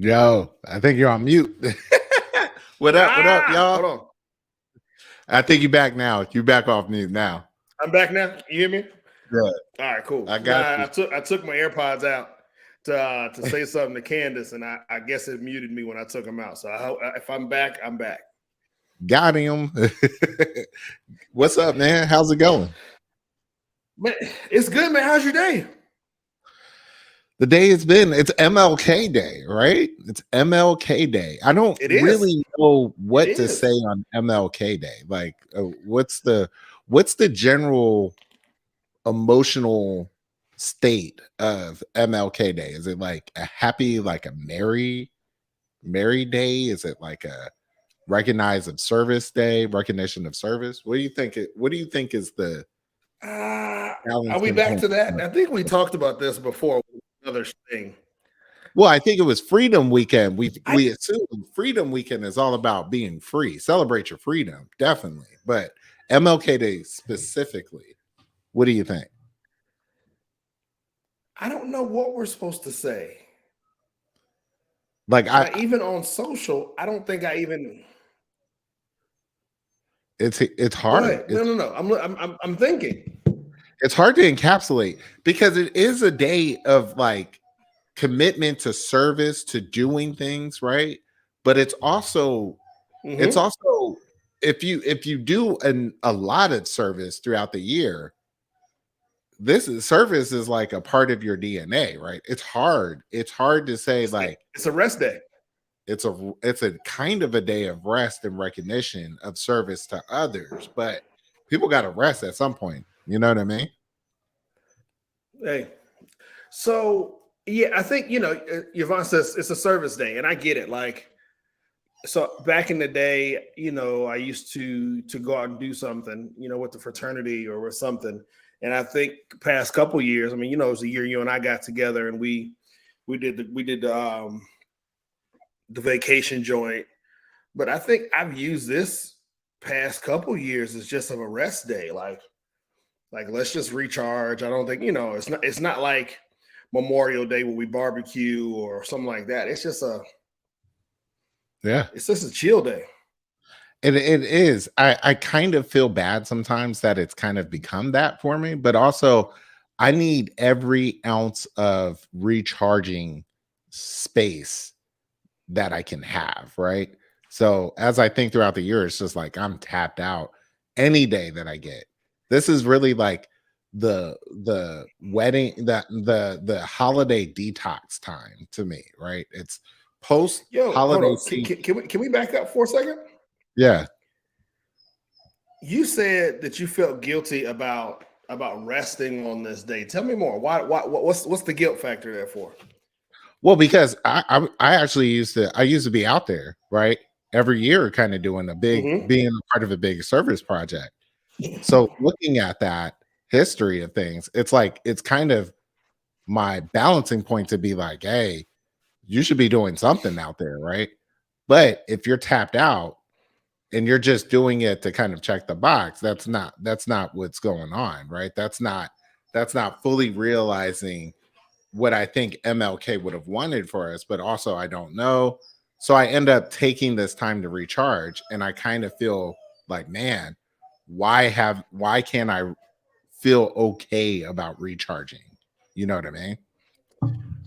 Yo, I think you're on mute. What up? What up, Hold y'all? on. I think you back now. You back off mute now. I'm back now. You hear me? Good. All right, cool. I got Nah, you. I took my AirPods out to say something to Candace, and I guess it muted me when I took them out. So if I'm back, I'm back. Got him. What's up, man? How's it going? Man, it's good, man. How's your day? The day has been, it's MLK Day, right? It's MLK Day. I don't It is. really know It what to say is. on MLK Day. Like, what's the general emotional state of MLK Day? Is it like a happy, like a merry day? Is it like a recognize of service day, recognition of service? What do you think is the Are we balancing back point? to that? I think we talked about this before. Another thing. Well, I think it was Freedom Weekend. We I we assume Freedom Weekend is all about being free. Celebrate your freedom, definitely. But MLK Day specifically, what do you think? I don't know what we're supposed to say. Like Like even on social, I don't think I even. it's Go hard. ahead. No. I'm thinking. It's hard to encapsulate because it is a day of like commitment to service, to doing things, right? But it's Hmm. also if you do a lot of service throughout the year, service is like a part of your DNA, right? It's hard to say like It's a rest day. it's a kind of a day of rest and recognition of service to others, but people got to rest at some point. You know what I mean? Hey, so yeah, I think Yvonne says it's a service day, and I get it. Like, so back in the day, I used to go out and do something, with the fraternity or with something. And I think past couple years, I mean, it was a year you and I got together, and we did the vacation joint. But I think I've used this past couple years as just of a rest day, like let's just recharge. I don't think it's not like Memorial Day where we barbecue or something like that. Yeah. It's just a chill day. It is. I kind of feel bad sometimes that it's kind of become that for me, but also I need every ounce of recharging space that I can have, right? So as I think throughout the year, it's just like I'm tapped out any day that I get. This is really like the wedding the holiday detox time to me, right? It's post Yo, hold holiday on. season. Can we back up for a second? Yeah. You said that you felt guilty about resting on this day. Tell me more. What's the guilt factor there for? Well, because I actually used to be out there, right? Every year kind of doing Hmm. being a part of a big service project. So looking at that history of things, it's like it's kind of my balancing point to be like, hey, you should be doing something out there, right? But if you're tapped out and you're just doing it to kind of check the box, that's not what's going on, right? That's not fully realizing what I think MLK would have wanted for us, but also I don't know. So I end up taking this time to recharge, and I kind of feel like, man, why can't I feel okay about recharging? You know what I mean?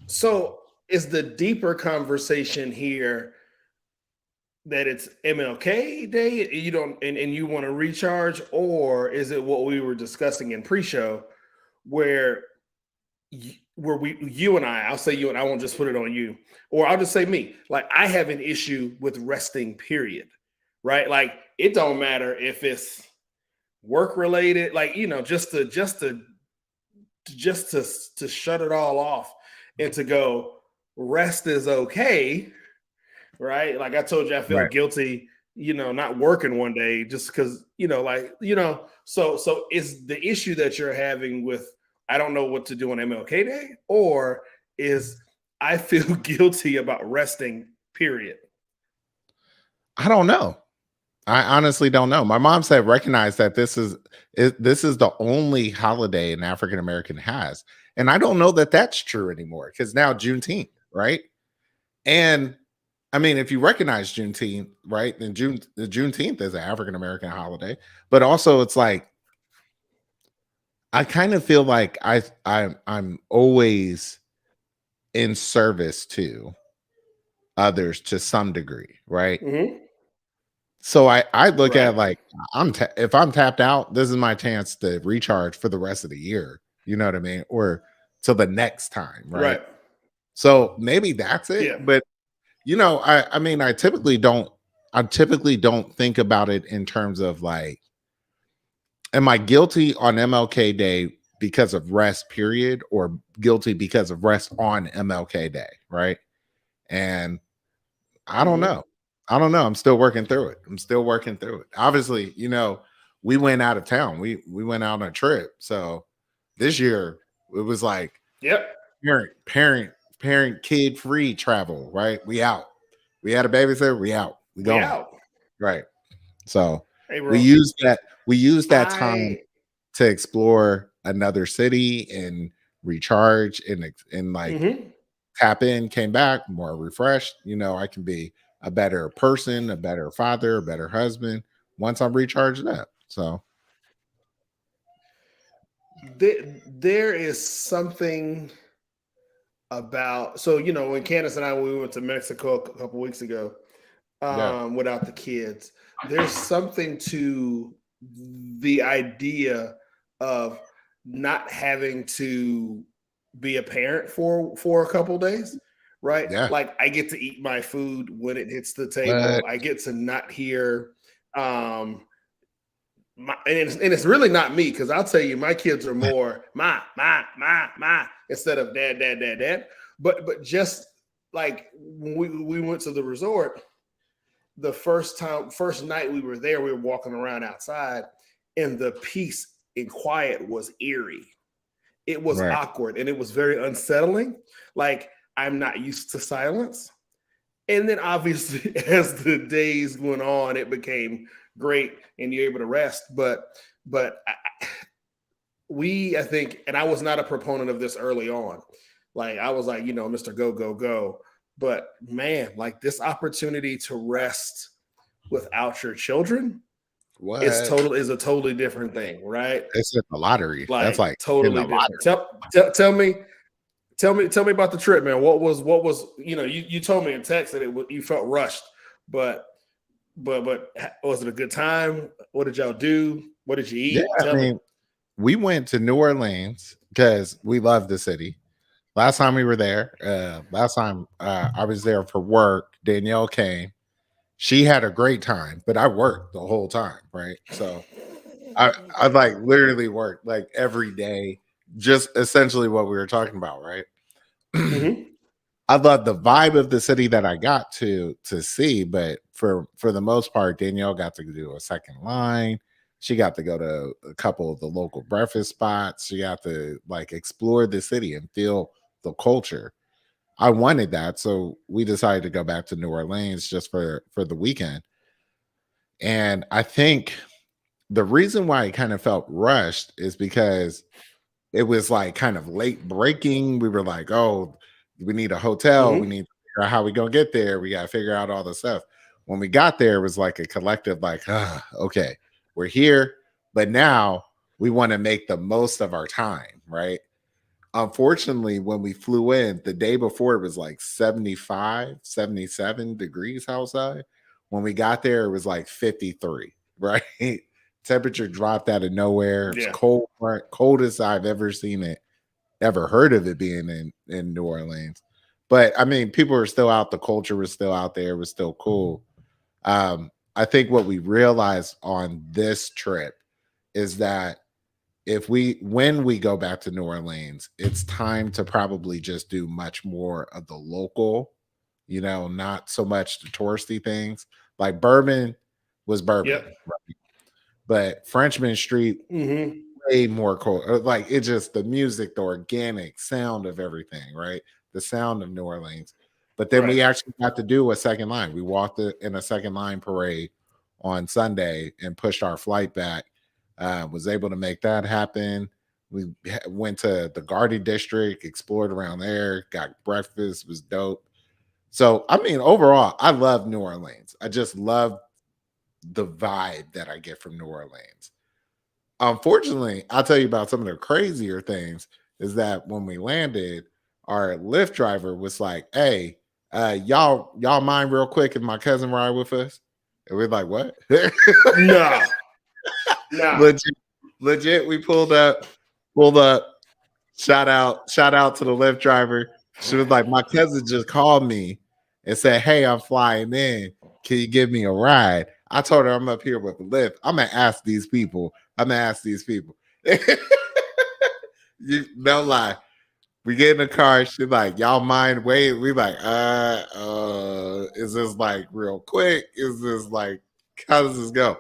So is the deeper conversation here that it's MLK Day, you don't and you want to recharge, or is it what we were discussing in pre-show where you and I'll say you and I won't just put it on you, or I'll just say me. Like I have an issue with resting, period. Right? Like it don't matter if it's work related, like just to shut it all off and to go rest is okay, right? Like I told you, I feel Right. guilty, not working one day just because, so is the issue that you're having with I don't know what to do on MLK Day, or is I feel guilty about resting, period? I don't know. I honestly don't know. My mom said recognize that this is the only holiday an African American has, and I don't know that that's true anymore because now Juneteenth, right? And I mean, if you recognize Juneteenth, right? Then the Juneteenth is an African American holiday, but also it's like I kind of feel like I'm always in service to others to some degree, right? Hmm. So I look at Right. it like if I'm tapped out, this is my chance to recharge for the rest of the year. You know what I mean? Or till the next time, right? Right. So maybe that's it. Yeah. But I mean I typically don't think about it in terms of like, am I guilty on MLK Day because of rest, period, or guilty because of rest on MLK Day, right? And I don't Hmm. know. I don't know. I'm still working through it. I'm still working through it. Obviously, we went out of town. We went out on a trip. So this year it was like Yep. parent, parent, parent, kid free travel, right? We out. We had a babysitter, we out. We We going. out. Right. So Hey, we bro. used that we used that time I. to explore another city and recharge and like Hmm. tap in, came back more refreshed. I can be a better person, a better father, a better husband once I'm recharged up. So There is something about, so when Candace and I, when we went to Mexico a couple weeks ago, yeah, without the kids, there's something to the idea of not having to be a parent for a couple days, right? yeah. Like, I get to eat my food when it hits the table. But I get to not hear um and it's really not me, because I'll tell you, my kids are more ma instead of dad, dad, dad, dad. But just like when we went to the resort, the first night we were there, we were walking around outside, and the peace and quiet was eerie. It was right. awkward and it was very unsettling. Like, I'm not used to silence. And then obviously, as the days went on, it became great and you're able to rest. But I think, and I was not a proponent of this early on. Like, I was like, Mr. Go, go, go. But man, like, this opportunity to rest without your children What? is a totally different thing, right? It's in the lottery. That's Like, like in the totally different. lottery. Tell me about the trip, man. What was you told me in text that you felt rushed, but but was it a good time? What did y'all do? What did you Yeah, eat? I Tell me. mean, we went to New Orleans because we love the city. Last time we were there, last time I was there for work, Danielle came. She had a great time, but I worked the whole time, right? So I like literally worked like every day, just essentially what we were talking about, right? Hmm. I love the vibe of the city that I got to see, but for the most part, Danielle got to do a second line. She got to go to a couple of the local breakfast spots. She got to like explore the city and feel the culture. I wanted that, so we decided to go back to New Orleans just for the weekend. And I think the reason why it kind of felt rushed is because it was like kind of late breaking. We were like, oh, we need a hotel. We Hmm. need to figure out how we gonna get there. We gotta figure out all the stuff. When we got there, it was like a collective, like, okay, we're here, but now we want to make the most of our time, right? Unfortunately, when we flew in the day before, it was like 75, 77 degrees outside. When we got there, it was like 53, right? Temperature dropped out of nowhere. It was Yeah. cold, coldest I've ever seen it, ever heard of it being in New Orleans. But I mean, people were still out. The culture was still out there. It was still cool. I think what we realized on this trip is that when we go back to New Orleans, it's time to probably just do much more of the local, not so much the touristy things. Like bourbon was bourbon, Yep. but Frenchman Street Hmm. way more cool. Like it just the music, the organic sound of everything, right? The sound of New Orleans. But then Right. we actually got to do a second line. We walked in a second line parade on Sunday and pushed our flight back. Was able to make that happen. We went to the Garden District, explored around there, got breakfast, was dope. So I mean, overall, I love New Orleans. I just love the vibe that I get from New Orleans. Unfortunately, I'll tell you about some of the crazier things is that when we landed, our Lyft driver was like, "Hey, y'all mind real quick if my cousin ride with us?" And we're like, "What?" No, no. legit, legit. We pulled up. Shout out to the Lyft driver. She was like, "My cousin just called me and said, hey, I'm flying in. Can you give me a ride?" I told her I'm up here with the Lyft. I'm gonna ask these people. I'm gonna ask these people. You no lie. We get in the car. She's like, "Y'all mind wait?" We like, is this like real quick? Is this like, how does this go?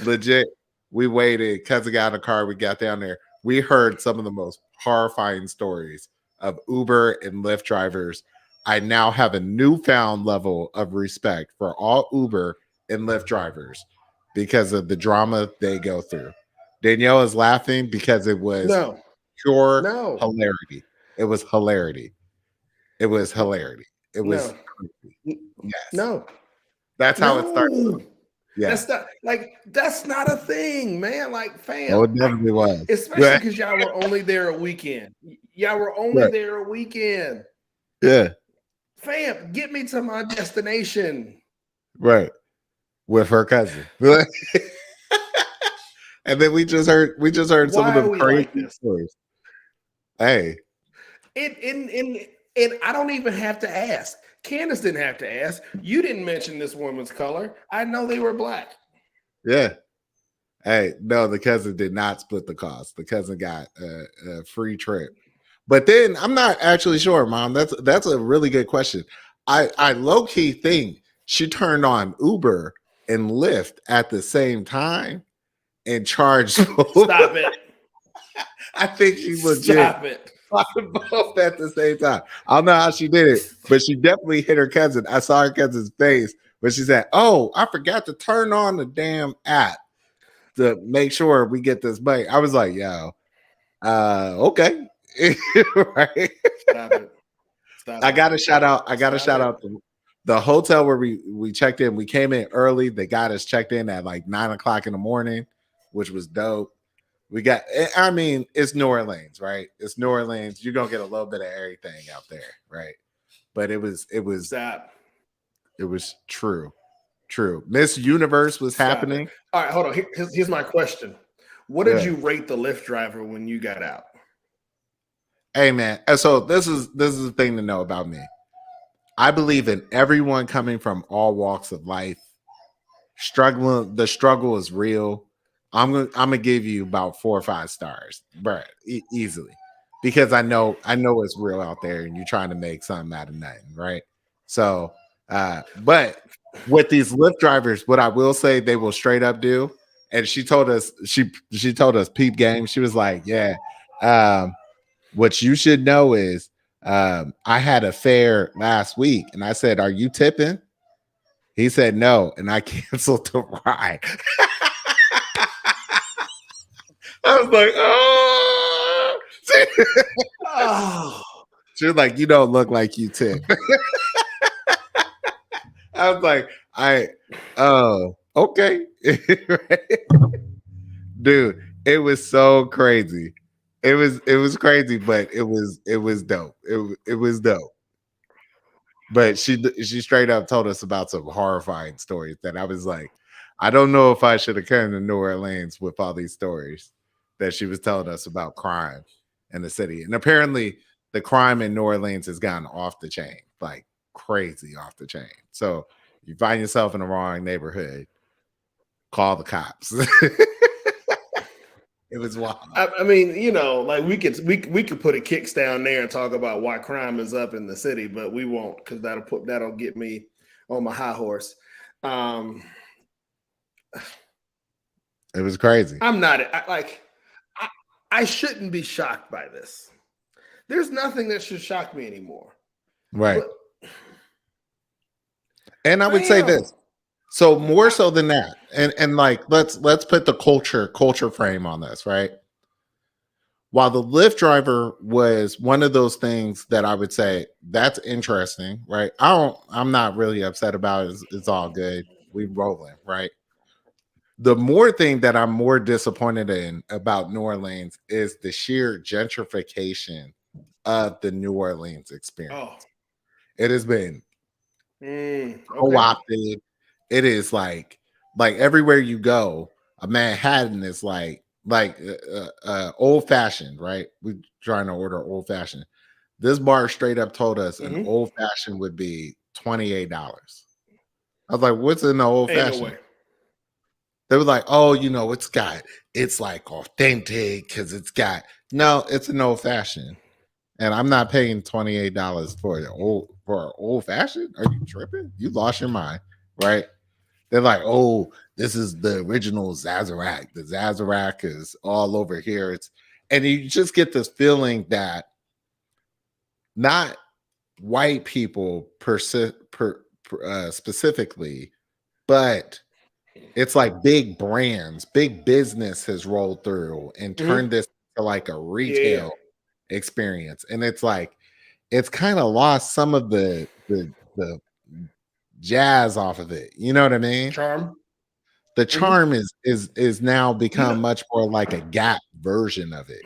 Legit. We waited. Cousin got in the car. We got down there. We heard some of the most horrifying stories of Uber and Lyft drivers. I now have a newfound level of respect for all Uber and Lyft drivers because of the drama they go through. Danielle is laughing because it was No, pure no, hilarity. It was hilarity. It was hilarity. It was no, crazy. Yes. no, That's how it started. no. Yeah. That's not a thing, man. Like, Oh, fam, it definitely was. especially Yeah. because y'all were only there a weekend. Y'all were only Right. there a weekend. Yeah. Fam, get me to my destination. Right. With her cousin. And then we just heard some of Why are the we crazy like this? stories. Hey, And I don't even have to ask. Candace didn't have to ask. You didn't mention this woman's color. I know they were black. yeah. Hey, no, the cousin did not split the cost. The cousin got a free trip. But then I'm not actually sure, Mom. That's a really good question. I low key think she turned on Uber and Lyft at the same time and charged both. Stop it. I think she legit Stop it. both at the same time. I don't know how she did it, but she definitely hit her cousin. I saw her cousin's face when she said, "Oh, I forgot to turn on the damn app to make sure we get this money." I was like, "Yo, okay." Right. Stop it. Stop I it. got to shout out. I got to Stop shout it. out the hotel where we checked in. We came in early. They got us checked in at like 9 o'clock in the morning, which was dope. We got. I mean, it's New Orleans, right? It's New Orleans. You're gonna get a little bit of everything out there, right? But Stop. it was true. Miss Universe was Stop it. happening. All right, hold on. Here's my question. What did Yeah. you rate the Lyft driver when you got out? Hey man. So this is the thing to know about me. I believe in everyone coming from all walks of life. The struggle is real. I'm gonna give you about 4 or 5 stars, bro, easily, because I know it's real out there, and you're trying to make something out of nothing, right? So, but with these Lyft drivers, what I will say they will straight up do, and she told us peep game. She was like, yeah, um, what you should know is, I had a fare last week, and I said, "Are you tipping?" He said no, and I canceled the ride. I was like, oh. Oh, She was like, "You don't look like you tip." I was like, oh, okay. Dude, it was so crazy. It was crazy, but it was dope. It was dope. But she straight up told us about some horrifying stories that I was like, I don't know if I should have come to New Orleans with all these stories that she was telling us about crime in the city. And apparently the crime in New Orleans has gotten off the chain, like crazy off the chain. So you find yourself in the wrong neighborhood, call the cops. It was wild. I mean, like we could put a kicks down there and talk about why crime is up in the city, but we won't because that'll get me on my high horse. It was crazy. I'm not I, I shouldn't be shocked by this. There's nothing that should shock me anymore. Right. But And I would say this. So more so than that, and like let's put the culture frame on this, right? while the Lyft driver was one of those things that I would say that's interesting, right? I'm not really upset about it. It's all good. We rolling, right? The more thing that I'm more disappointed in about New Orleans is the sheer gentrification of the New Orleans Oh, experience. It has been okay. co-opted. It is like everywhere you go, a Manhattan is old fashioned, right? We trying to order old fashioned. This bar straight up told us an Hmm. old fashioned would be $28. I was like, what's in the old Ain't no fashioned? way. They were like, oh, it's like authentic because no, it's an old fashioned. And I'm not paying $28 for an old fashioned. Are you tripping? You lost your mind, right? They're like, oh, this is the original Zazarak. The Zazarak is all over here. And you just get this feeling that not white people specifically, but it's like big brands, big business has rolled through and Hmm. turned this to like a Yeah, yeah. retail experience. And it's like it's kind of lost some of the jazz off of it. You know what I mean? Charm. The Hmm. charm is now You become know, much more like a Gap version of it,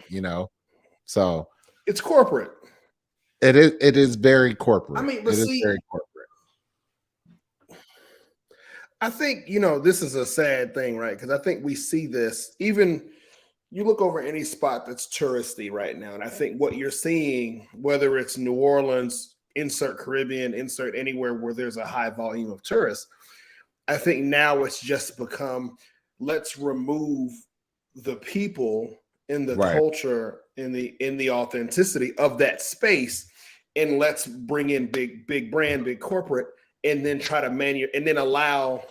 So it's corporate. it is very I corporate. mean, but It is very see, corporate. I think, this is a sad thing, right? Because I think we see this even you look over any spot that's touristy right now, and I think what you're seeing, whether it's New Orleans, insert Caribbean, insert anywhere where there's a high volume of tourists, I think now it's just become let's remove the people in the Right. culture in the authenticity of that space, and let's bring in big brand, big corporate, and then try to and then allow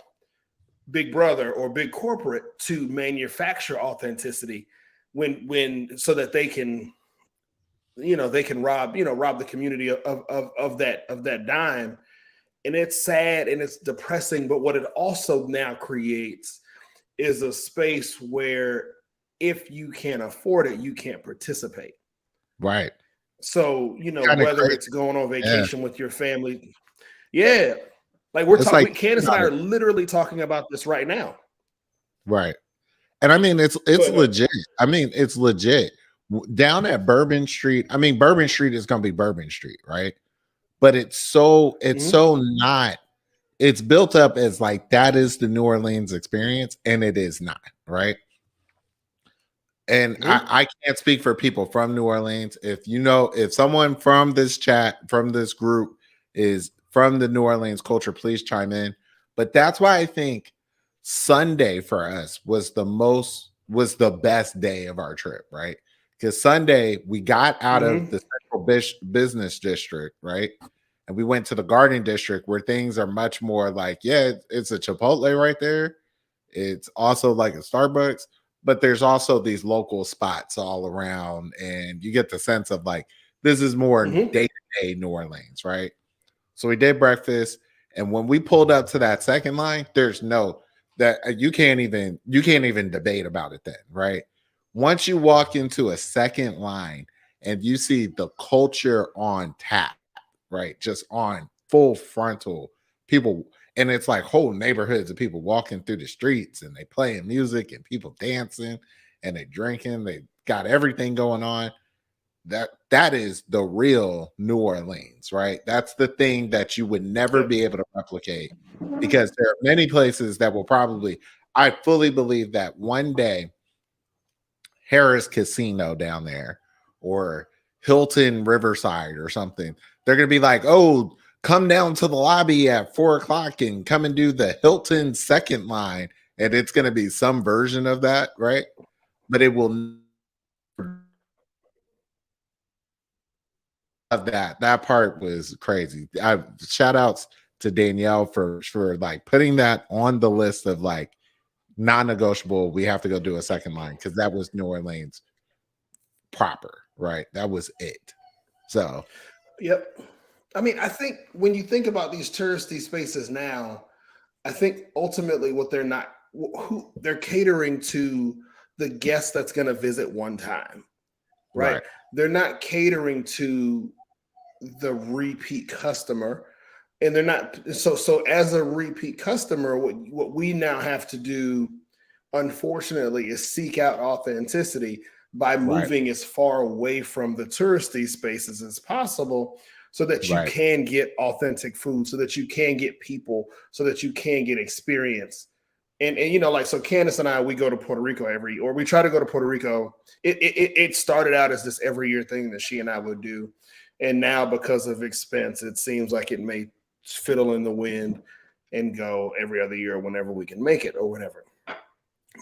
big brother or big corporate to manufacture authenticity when so that they can they can rob the community of that dime. And it's sad and it's depressing, but what it also now creates is a space where if you can't afford it you can't participate. Right. So Kind of whether crazy. it's going on Yeah. vacation with your family. Yeah, like we're It's talking like Candace and I about are it. literally talking about this right now. Right. And I mean, Go it's ahead. legit. I mean, it's legit. Down at Bourbon Street. I mean, Bourbon Street is going to be Bourbon Street, right? But it's so Mhm. not. It's built up as like that is the New Orleans experience, and it is not, right? And Mhm. I can't speak for people from New Orleans. If someone from this chat, from this group is from the New Orleans culture, please chime in. But that's why I think Sunday for us was the best day of our trip, right? Because Sunday we got out of the Mhm. central business district, right? And we went to the garden district where things are much more like, yeah, it's a Chipotle right there. It's also like a Starbucks, but there's also these local spots all around, and you get the sense of like this is more Mhm. day to day New Orleans, right? So we did breakfast, and when we pulled up to that second line, there's no that you can't even debate about it then, right? Once you walk into a second line and you see the culture on tap, right? Just on full frontal people. And it's like whole neighborhoods of people walking through the streets and they playing music and people dancing and they drinking. They got everything going on. That is the real New Orleans, right? That's the thing that you would never Yep. be able to replicate because there are many places that will probably I fully believe that one day Harris Casino down there or Hilton Riverside or something. They're going to be like, oh, come down to the lobby at 4 o'clock and come and do the Hilton second line. And it's going to be some version of that, right? But it will of that. That part was crazy. I shout outs to Danielle for like putting that on the list of like non-negotiable. We have to go do a second line because that was New Orleans proper, right? That was it. So Yep. I mean, I think when you think about these touristy spaces now, I think ultimately what they're not who they're catering to the guest that's going to visit one time. right? Right. They're not catering to the repeat customer, and they're not. So as a repeat customer, what we now have to do, unfortunately, is seek out authenticity by Right. moving as far away from the touristy spaces as possible, so that you Right. can get authentic food, so that you can get people, so that you can get experience. And like, so Candace and I, we go to Puerto Rico or we try to go to Puerto Rico. It started out as this every year thing that she and I would do, and now because of expense, it seems like it may fiddle in the wind and go every other year whenever we can make it or whatever.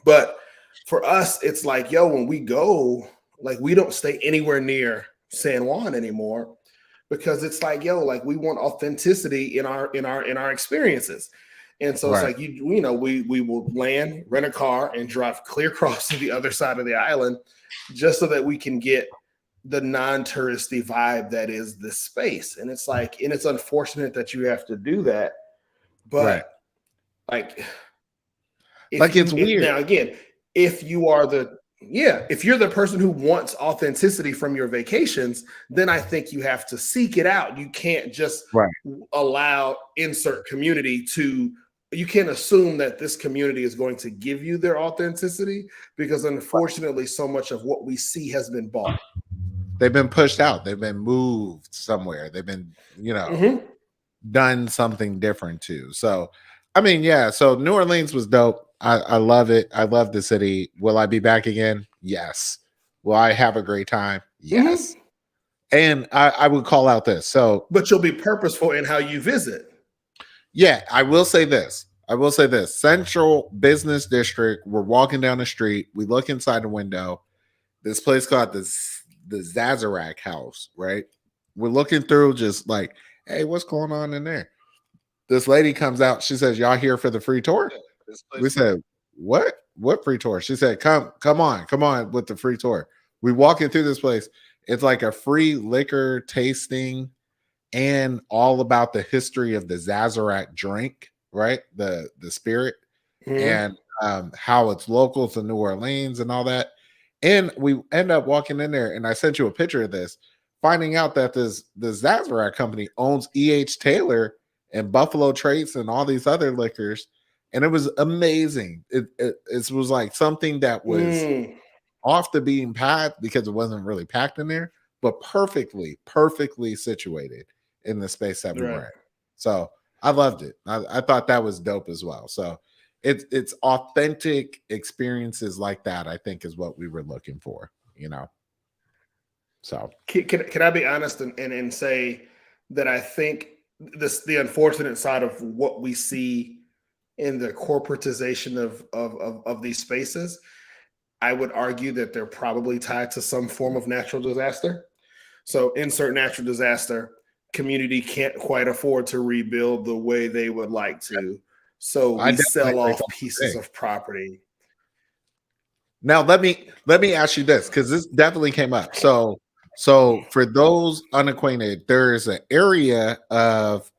But for us, it's like, yo, when we go, like, we don't stay anywhere near San Juan anymore, because it's like, yo, like, we want authenticity in our experiences. And so it's Right. like, we will land, rent a car, and drive clear across to the other side of the island, just so that we can get the non-touristy vibe that is this space. And it's like, and it's unfortunate that you have to do that, Right. but like, if Like you it's if, weird. now again, if you are the yeah, if you're the person who wants authenticity from your vacations, then I think you have to seek it out. You can't just Right. allow insert community to, you can't assume that this community is going to give you their authenticity, because unfortunately so much of what we see has been bought. They've been pushed out. They've been moved somewhere. They've been, Mm-hmm. done something different too. So, I mean, yeah. So New Orleans was dope. I love it. I love the city. Will I be back again? Yes. Will I have a great time? Mm-hmm. Yes. And I would call out this. So, But you'll be purposeful in how you visit. yeah, I will say this. I will say this. Central Business District. We're walking down the street. We look inside the window. This place called the Zazarak House, right? We're looking through, just like, hey, what's going on in there? This lady comes out. She says, "Y'all here for the free tour?" We said, "What? What free tour?" She said, come on with the free tour." We walking through this place. It's like a free liquor tasting and all about the history of the Zazarak drink, right? The spirit, Mm-hmm. and how it's local to New Orleans and all that. And we end up walking in there, and I sent you a picture of this, finding out that the Zazarak company owns E.H. Taylor and Buffalo Trace and all these other liquors. And it was amazing. It was like something that was Mm, off the beaten path because it wasn't really packed in there, but perfectly situated in the space that we right. were in. So I loved it. I thought that was dope as well. So it's authentic experiences like that, I think, is what we were looking for. So Can I be honest and say that I think the unfortunate side of what we see in the corporatization of these spaces, I would argue that they're probably tied to some form of natural disaster. So insert natural disaster, community can't quite afford to rebuild the way they would like to. So I we definitely sell think off that's the pieces thing. of property. Now let me ask you this, because this definitely came up. So for those unacquainted, there is an area of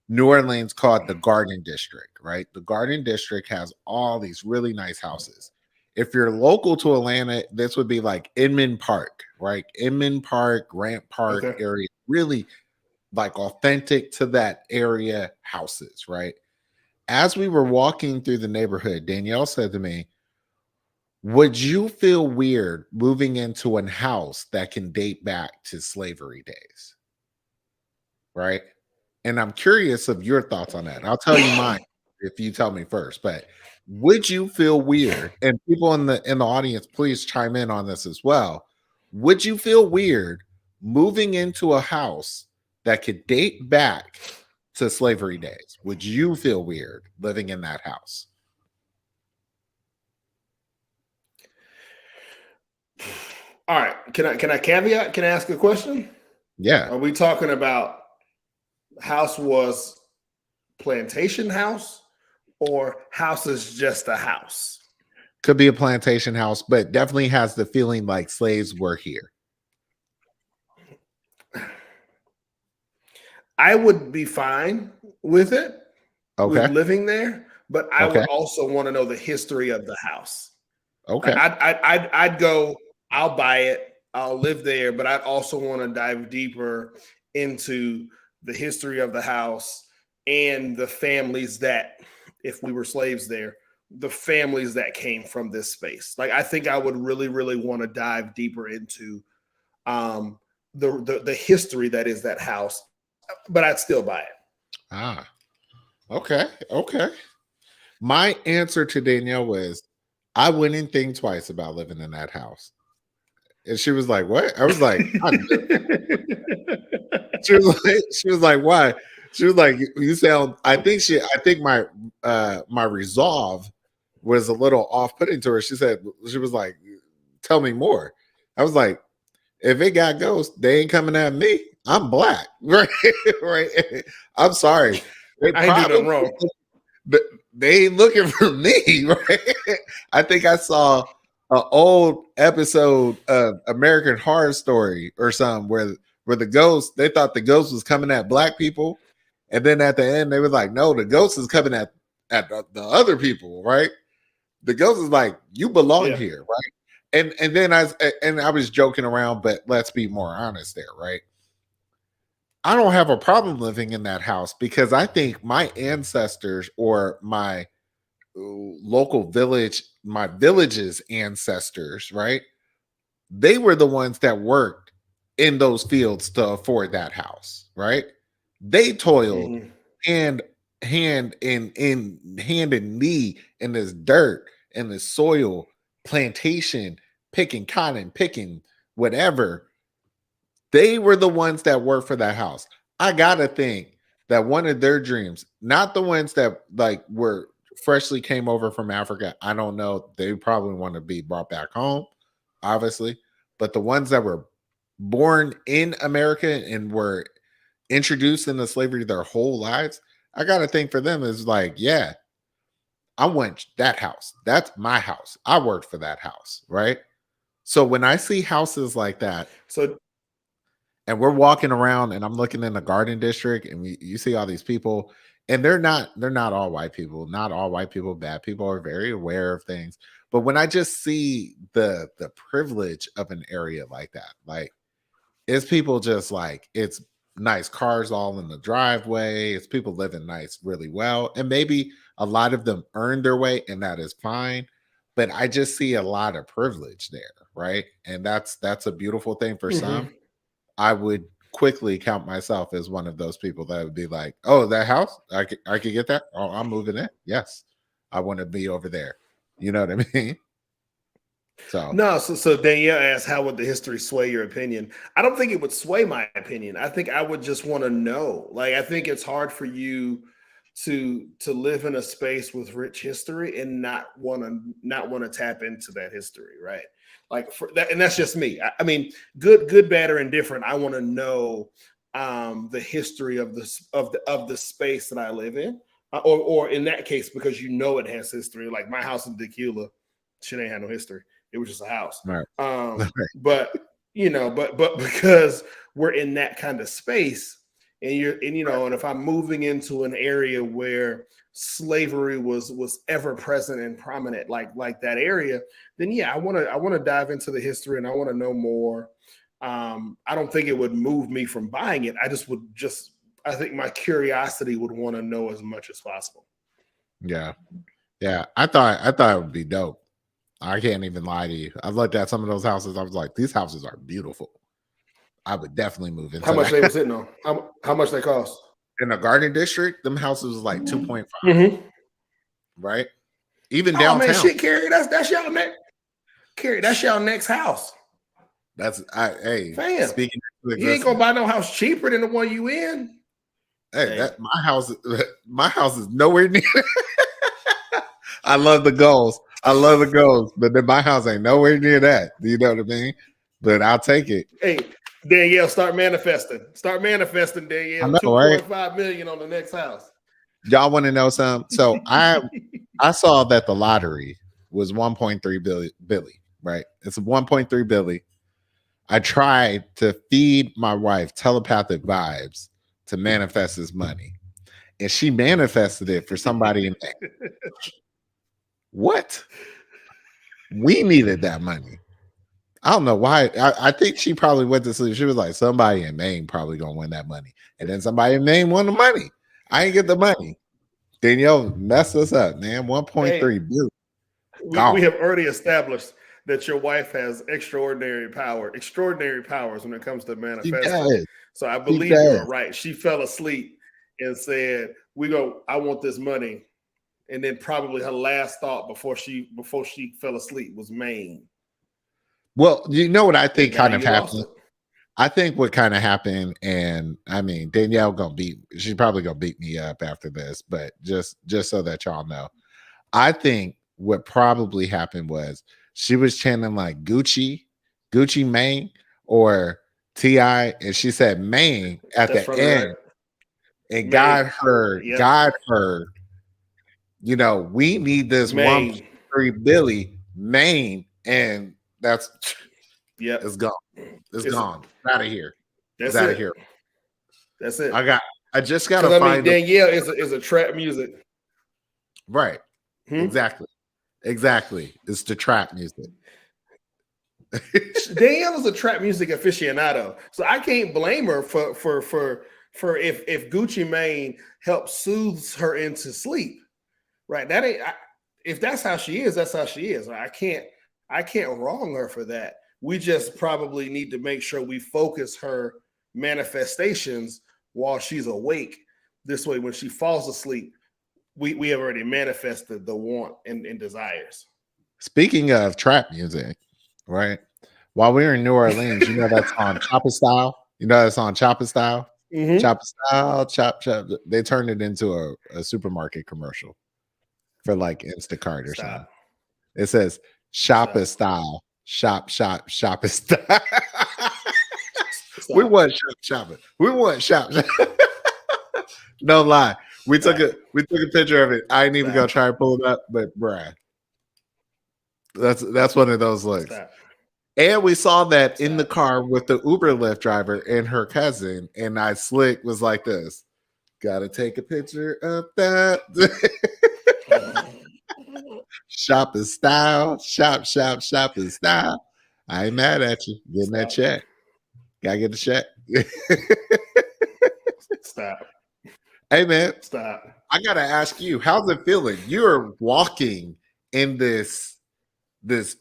New Orleans called the Garden District, right? The Garden District has all these really nice houses. If you're local to Atlanta, this would be like Inman Park, right? Inman Park, Grant Park Okay. area, really like authentic to that area houses, right? As we were walking through the neighborhood, Danielle said to me, "Would you feel weird moving into a house that can date back to slavery days?" Right? And I'm curious of your thoughts on that. I'll tell you mine if you tell me first. But would you feel weird? And people in the audience, please chime in on this as well. Would you feel weird moving into a house that could date back to slavery days? Would you feel weird living in that house? All right. Can I caveat? Can I ask a question? Yeah. Are we talking about house was plantation house, or house is just a house? Could be a plantation house, but definitely has the feeling like slaves were here. I would be fine with it, with Okay. living there, but I would Okay. also want to know the history of the house. Like Okay. I'd go, I'll buy it, I'll live there, but I'd also want to dive deeper into the history of the house and the families that, if we were slaves there, the families that came from this space. Like, I think I would really, really want to dive deeper into um, the history that is that house, but I'd still buy it. Ah, okay, okay. My answer to Danielle was, I wouldn't think twice about living in that house. And she was like, "What?" I was like, "I she was like, why? She was like, you sound. I think my resolve was a little off putting to her. She was like, tell me more. I was like, if it got ghosts, they ain't coming at me. I'm black, right? Right. I'm sorry. They I ain't do probably nothing wrong. but they ain't looking for me, right? I think I saw an old episode of American Horror Story or something where the ghost, they thought the ghost was coming at black people, and then at the end they were like, no, the ghost is coming at the other people, right? The ghost is like, you belong Yeah. here, right? And I was joking around, but let's be more honest there, right? I don't have a problem living in that house because I think my ancestors or my local village, my village's ancestors, right? They were the ones that worked in those fields to afford that house, right? They toiled Mm-hmm. hand hand and knee in this dirt in this soil plantation, picking cotton, picking whatever. They were the ones that worked for that house. I gotta think that one of their dreams, not the ones that like were freshly came over from Africa. I don't know. They probably want to be brought back home, obviously. But the ones that were born in America and were introduced into slavery their whole lives, I gotta think for them is like, yeah, I want that house. That's my house. I worked for that house, right? So when I see houses like that, So and we're walking around and I'm looking in the garden district and you see all these people and they're not all white people, not all white people bad. People are very aware of things. But when I just see the privilege of an area like that, like it's people just like it's nice cars all in the driveway, it's people living nice really well, and maybe a lot of them earn their way and that is fine, but I just see a lot of privilege there, right? And that's a beautiful thing for some. mhm. I would quickly count myself as one of those people that would be like, "Oh, that house, I could get that. Oh, I'm moving in. Yes, I want to be over there." You know what I mean? So, No, so Danielle asked, how would the history sway your opinion? I don't think it would sway my opinion. I think I would just want to know. Like, I think it's hard for you to live in a space with rich history and not want to tap into that history, right? Like for that, and that's just me. I mean, good, bad, or indifferent. I want to know the history of the space that I live in, or in that case, because it has history. Like my house in Tequila, shit ain't had no history. It was just a house. right. But but because we're in that kind of space, and if I'm moving into an area where slavery was ever present and prominent, like that area, then yeah, I want to dive into the history and I want to know more. I don't think it would move me from buying it. I think my curiosity would want to know as much as possible. Yeah, yeah. I thought it would be dope. I can't even lie to you. I've looked at some of those houses. I was like, these houses are beautiful. I would definitely move How into much they that. was hitting on? How much they cost? In the garden district, them houses was like 2.5, Mm-hmm. right? Even Oh man, downtown. shit, Carrie, that's y'all next. Carrie, that's y'all next house, Hey, fam. speaking into You ain't gonna existence. buy no house cheaper than the one you in. Hey, Hey, that my house is nowhere near. I love the goals. I love the goals, but then my house ain't nowhere near that. Do you know what I mean? But I'll take it. hey, Danielle, start manifesting. Start manifesting, I Danielle. know, Two right? point five million on the next house. Y'all want to know something? So I saw that the lottery was 1.3 billion, right? It's 1.3 billion. I tried to feed my wife telepathic vibes to manifest this money, and she manifested it for somebody. What? We needed that money. I don't know why. I think she probably went to sleep. She was like, somebody in Maine probably gonna win that money. And then somebody in Maine won the money. I ain't get the money. Danielle messed us up, man. 1.3 Hey, billion we gone. have already established that your wife has extraordinary powers when it comes to She manifesting. does. So I She believe you are does. right. She fell asleep and said, I want this money. And then probably her last thought before she fell asleep was Maine. Well, you know what I think And now kind of you lost happened? it. I think what kind of happened, and I mean Danielle she's probably gonna beat me up after this, but just so that y'all know. I think what probably happened was she was chanting like Gucci Mane or T.I., and she said Maine at That's the probably right. end, and Maine. Yep. God heard, we need this Maine. 1.3 Billy Maine, and that's Yep. it's gone. It's It's gone. It's out of here. It's that's out of it. here. That's it. I got I just gotta Because I mean, find the Danielle is a trap music. right. Hmm? Exactly. Exactly. It's the trap music. Danielle is a trap music aficionado, so I can't blame her for if Gucci Mane helps soothes her into sleep. Right? If that's how she is, that's how she is. I can't wrong her for that. We just probably need to make sure we focus her manifestations while she's awake. This way, when she falls asleep, we have already manifested the want and desires. Speaking of trap music, right? While we were in New Orleans, that's on Chopper Style. That's on Chopper Style. Mm-hmm. Chopper Style, chop chop. They turned it into a supermarket commercial for like Instacart or something. Stop. It says Shopper Stop. Style. Shopper Style. We Stop. want shopping. We want shop. No lie. Stop. We took a picture of it. I ain't even gonna Stop. try to pull it up, but bruh, that's one of those looks. Stop. And we saw that in the Stop. car with the Uber Lyft driver and her cousin, and I slick was like this. Gotta take a picture of that. Shop is style. Shop is style. I ain't mad at you. Getting that Stop. check. Gotta get the check. Stop. Hey man, Stop. I gotta ask you, how's it feeling? You're walking in this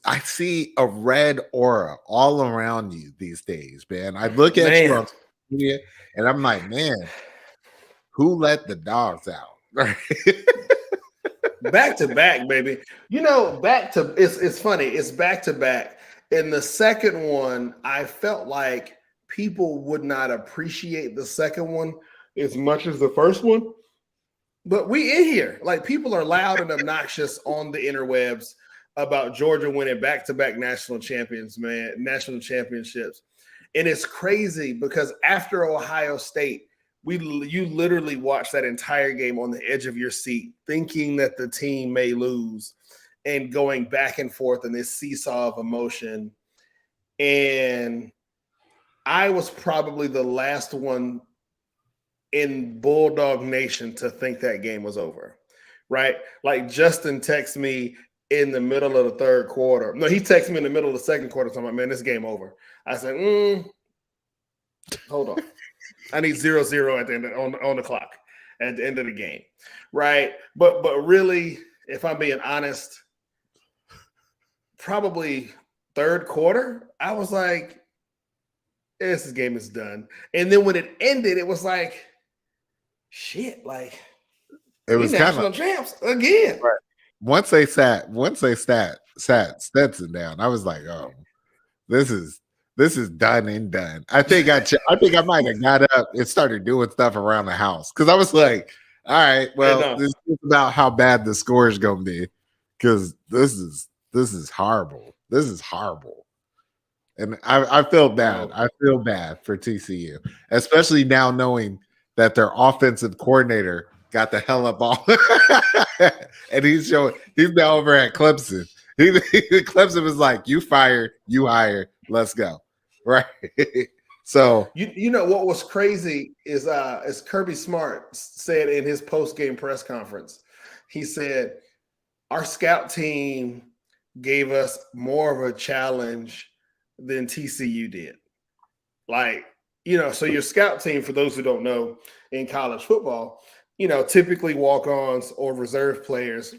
I see a red aura all around you these days, man. I look at you Man. on media and I'm like, man, who let the dogs out? Back to back, baby. Back to it's funny. It's back to back. In the second one, I felt like people would not appreciate the second one as much as the first one. But we in here. Like people are loud and obnoxious on the interwebs about Georgia winning back-to-back national championships. And it's crazy because after Ohio State, you literally watched that entire game on the edge of your seat, thinking that the team may lose and going back and forth in this seesaw of emotion. And I was probably the last one in Bulldog Nation to think that game was over, right? Like Justin texts me in the middle of the third quarter. No, he texted me in the middle of the second quarter. Talking about, man, this game over. I said, hold on. I need 0-0 at the end on the clock at the end of the game, right? But really, if I'm being honest, probably third quarter, I was like, this game is done. And then when it ended, it was like, shit, like It we was kind of national champs again. right. Once they sat Stetson down, I was like, oh, this is done and done. I think I might have got up and started doing stuff around the house because I was like, all right, well, this is about how bad the score is going to be because this is horrible. This is horrible, and I feel bad. Bro. I feel bad for TCU, especially now knowing that their offensive coordinator got the hell up all, and he's now over at Clemson. Clemson was like, you fired, you hired, let's go. Right. So you know what was crazy is as Kirby Smart said in his post-game press conference, he said, our scout team gave us more of a challenge than TCU did. Like, so your scout team, for those who don't know, in college football, typically walk-ons or reserve players,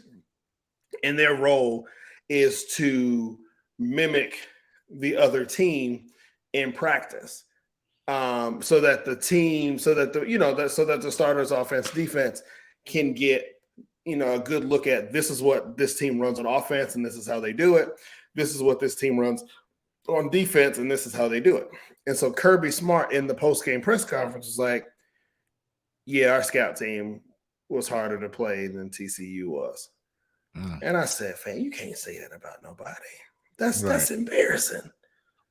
and their role is to mimic the other team in practice, so that the team, so that the starters, offense, defense, can get a good look at, this is what this team runs on offense, and this is how they do it. This is what this team runs on defense, and this is how they do it. And so Kirby Smart in the post-game press conference was like, yeah, our scout team was harder to play than TCU was. And I said, "Fam, you can't say that about nobody. That's embarrassing."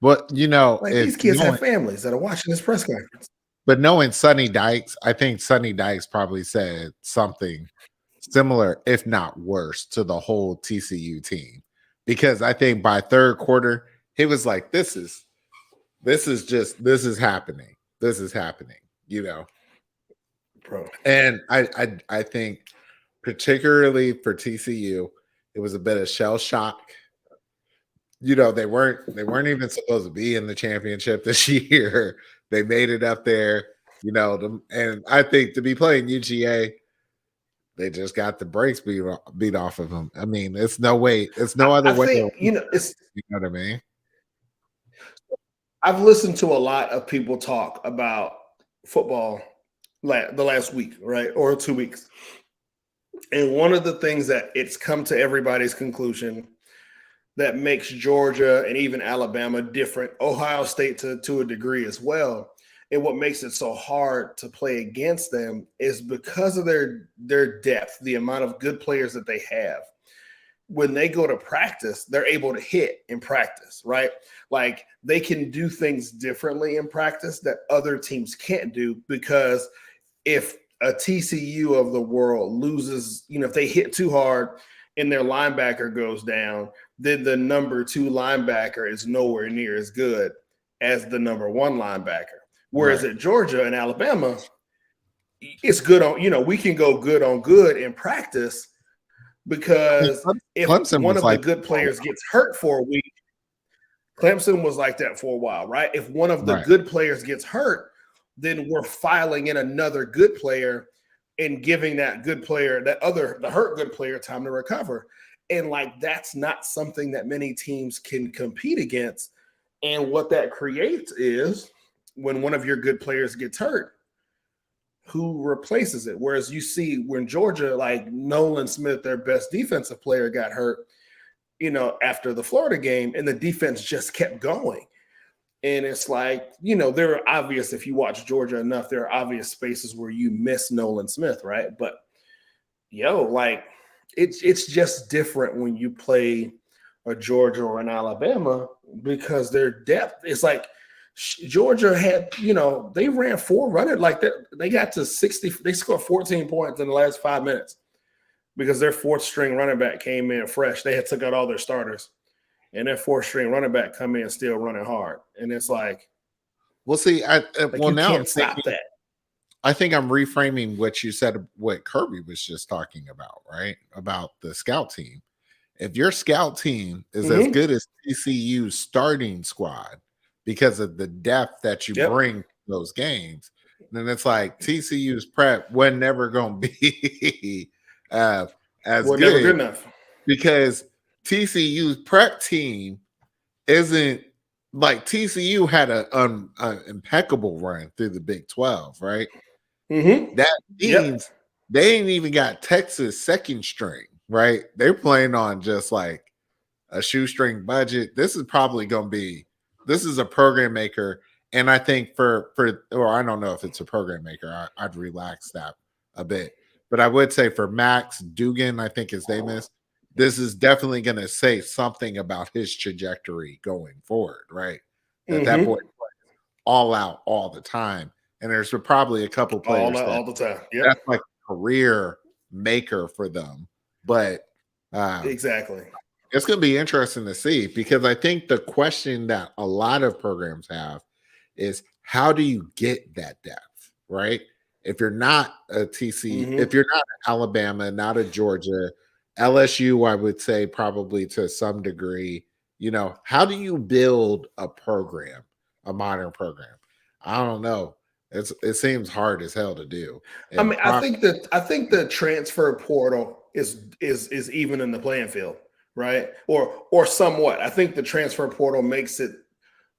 But like, these kids have families that are watching this press conference. But knowing Sonny Dykes, I think Sonny Dykes probably said something similar, if not worse, to the whole TCU team. Because I think by third quarter, he was like, this is happening. This is happening, Bro. And I think particularly for TCU, it was a bit of shell shock. They weren't even supposed to be in the championship this year. They made it up there, and I think to be playing UGA, they just got the brakes beat off of them. I mean, it's no way. It's no other way. Think, you know what I mean? I've listened to a lot of people talk about football the last week, right? Or 2 weeks. And one of the things that it's come to everybody's conclusion that makes Georgia and even Alabama different, Ohio State to a degree as well, and what makes it so hard to play against them is because of their depth, the amount of good players that they have. When they go to practice, they're able to hit in practice, right? Like, they can do things differently in practice that other teams can't do, because if a TCU of the world loses, if they hit too hard and their linebacker goes down, then the number 2 linebacker is nowhere near as good as the number 1 linebacker. Whereas at Georgia and Alabama, it's good on, we can go good on good in practice, because if Clemson one of the good players gets hurt for a week, Clemson was like that for a while, right? If one of the good players gets hurt, then we're filing in another good player and giving that good player, the hurt good player, time to recover. And like, that's not something that many teams can compete against. And what that creates is, when one of your good players gets hurt, who replaces it? Whereas you see when Georgia, like Nolan Smith, their best defensive player, got hurt, after the Florida game, and the defense just kept going. And it's like, there are obvious, if you watch Georgia enough, there are obvious spaces where you miss Nolan Smith, right? But like, it's just different when you play a Georgia or an Alabama, because their depth is like, Georgia had, they ran 4 running like that. They got to 60. They scored 14 points in the last 5 minutes because their 4th string running back came in fresh. They had took out all their starters, and their 4th string running back come in still running hard. And it's like, well, see, you can't stop that. I think I'm reframing what you said, what Kirby was just talking about, right? About the scout team. If your scout team is as good as TCU's starting squad because of the depth that you bring to those games, then it's like TCU's prep was never going to be as good. Never good enough, because TCU's prep team isn't like, TCU had an impeccable run through the Big 12, right? That means they ain't even got Texas second string, right? They're playing on just like a shoestring budget. This is probably going to be, this is a program maker. And I think or I don't know if it's a program maker. I'd relax that a bit. But I would say for Max Dugan, I think his name is, this is definitely going to say something about his trajectory going forward, right? That boy plays all out all the time. And there's probably a couple players all the time. That's like a career maker for them. But exactly, it's going to be interesting to see, because I think the question that a lot of programs have is, how do you get that depth, right? If you're not a TC, if you're not Alabama, not a Georgia, LSU, I would say probably to some degree, how do you build a program, a modern program? I don't know. It seems hard as hell to do. I And mean, I think the transfer portal is even in the playing field, right? Or somewhat. I think the transfer portal makes it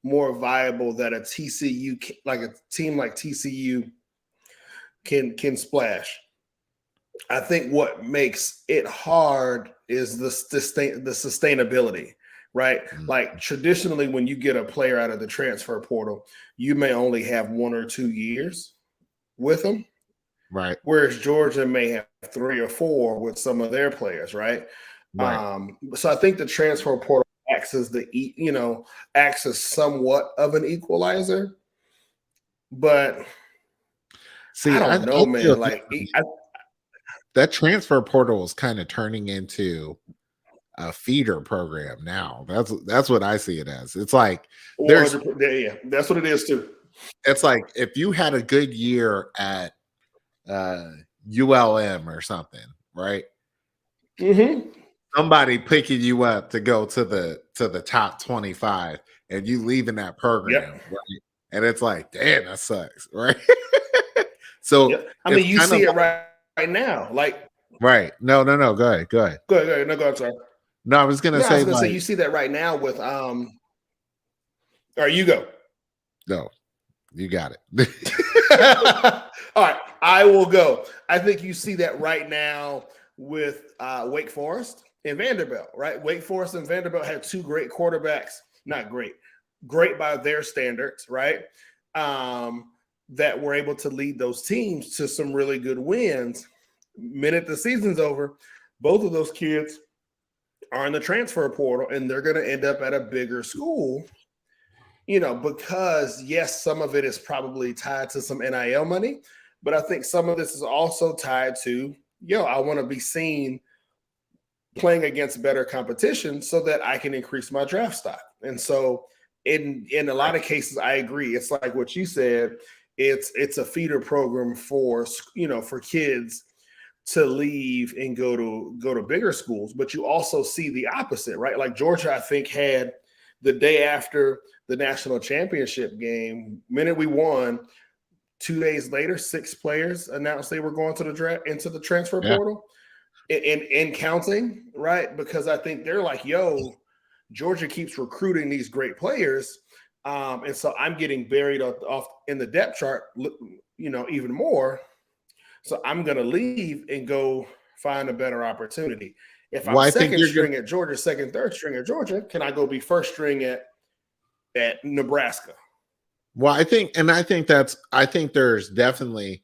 more viable that a TCU like a team like TCU can splash. I think what makes it hard is the sustainability, right? mm, Like traditionally, when you get a player out of the transfer portal, you may only have 1 or 2 years with them, right, whereas Georgia may have 3 or 4 with some of their players, right? right. So I think the transfer portal acts as somewhat of an equalizer, but I See, I don't know, feel man. Like, that transfer portal is kind of turning into a feeder program now. That's what I see it as. It's like there's 100, yeah, that's what it is too. it's like if you had a good year at uh ULM or something, right? Hmm. Somebody picking you up to go to the top 25 and you leaving that program, Yep. right? And it's like, damn, that sucks, right? So Yep. I it's mean, you kind of see it like, right now. Like, right. No, no, no. Go ahead. Go ahead. go ahead, go ahead. No, go ahead. Sorry. No, I was gonna No, I was say gonna say like, you see that right now with All right, you go. no, you got it. All right, I will go. I think you see that right now with Wake Forest and Vanderbilt, right? Wake Forest and Vanderbilt had two great quarterbacks. Not great, great by their standards, right? Um, that were able to lead those teams to some really good wins. Minute the season's over, both of those kids are in the transfer portal and they're going to end up at a bigger school, because yes, some of it is probably tied to some NIL money, but I think some of this is also tied to, I want to be seen playing against better competition so that I can increase my draft stock. And so in a lot of cases, I agree. It's like what you said. It's a feeder program for kids to leave and go to bigger schools, but you also see the opposite, right? Like Georgia, I think, had the day after the national championship game, minute we won, 2 days later, 6 players announced they were going to the draft into the transfer Yeah. portal and counting, right? Because I think they're like, yo, Georgia keeps recruiting these great players. And so I'm getting buried off in the depth chart, even more. So I'm going to leave and go find a better opportunity. If I'm Well, I think second you're gonna string at Georgia, second, third string at Georgia, can I go be first string at Nebraska? well, I think there's definitely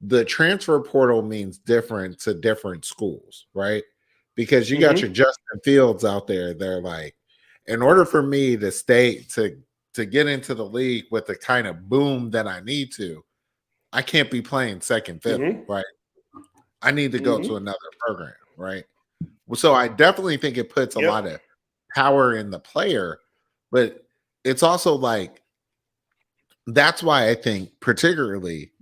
the transfer portal means different to different schools, right? Because you got your Mm-hmm. Justin Fields out there. They're like, in order for me to stay to get into the league with the kind of boom that I need to, I can't be playing second fiddle, Mm-hmm. right? I need to go to Mm-hmm. another program, right? Well, so I definitely think it puts a lot Yep. of power in the player, but it's also like that's why I think particularly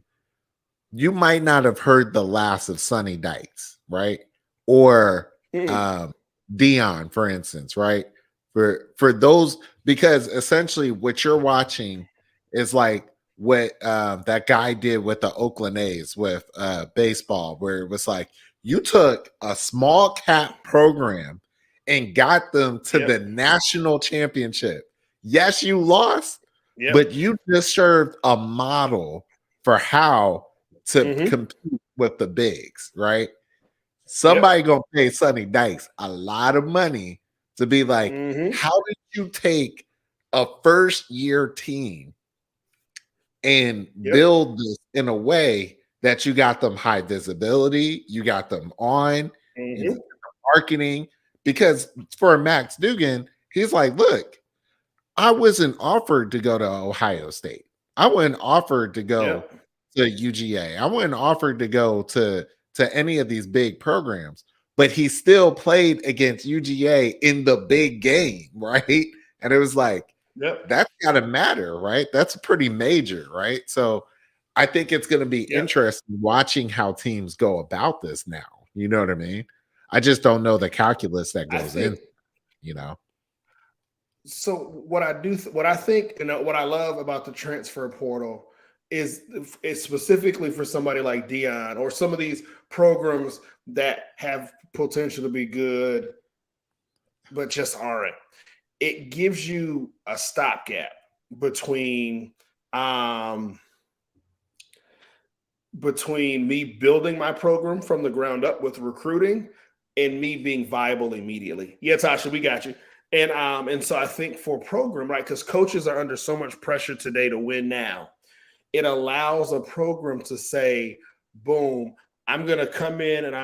you might not have heard the last of Sonny Dykes, right? Or Mm-hmm. um, Dion, for instance, right? For those, because essentially what you're watching is like what that guy did with the Oakland A's with baseball, where it was like you took a small cap program and got them to the Yep. national championship. Yes, you lost, Yep. but you just served a model for how to Mm-hmm. compete with the bigs, right? Yep. Somebody gonna pay Sonny Dykes a lot of money to be like, Mm-hmm. how did you take a first year team and Yep. build this in a way that you got them high visibility, you got them on, you got Mm-hmm. marketing? Because for Max Dugan, he's like, look, I wasn't offered to go to Ohio State. I wasn't offered to go Yep. to UGA. I wasn't offered to go to any of these big programs, but he still played against UGA in the big game, right? And it was like, Yep. that's got to matter, right? That's pretty major, right? So I think it's going to be Yep. interesting watching how teams go about this now. You know what I mean? I just don't know the calculus that I goes in, think you know. So what I do, what I think, what I love about the transfer portal is specifically for somebody like Dion or some of these programs that have potential to be good, but just aren't. It gives you a stopgap between um, between me building my program from the ground up with recruiting and me being viable immediately. Yeah, Tasha, we got you. And so I think for a program, right, because coaches are under so much pressure today to win now, it allows a program to say, boom, I'm going to come in and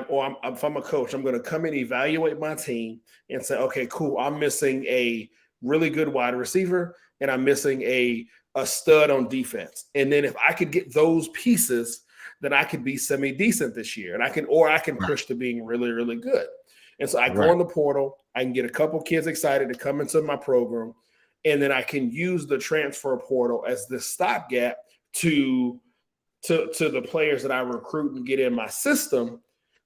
if I'm a coach, I'm going to come in, evaluate my team and say, okay, cool. I'm missing a really good wide receiver and I'm missing a stud on defense. And then if I could get those pieces, then I could be semi-decent this year. And I can Right. push to being really, really good. And so I go Right. on the portal, I can get a couple kids excited to come into my program, and then I can use the transfer portal as this stopgap to to the players that I recruit and get in my system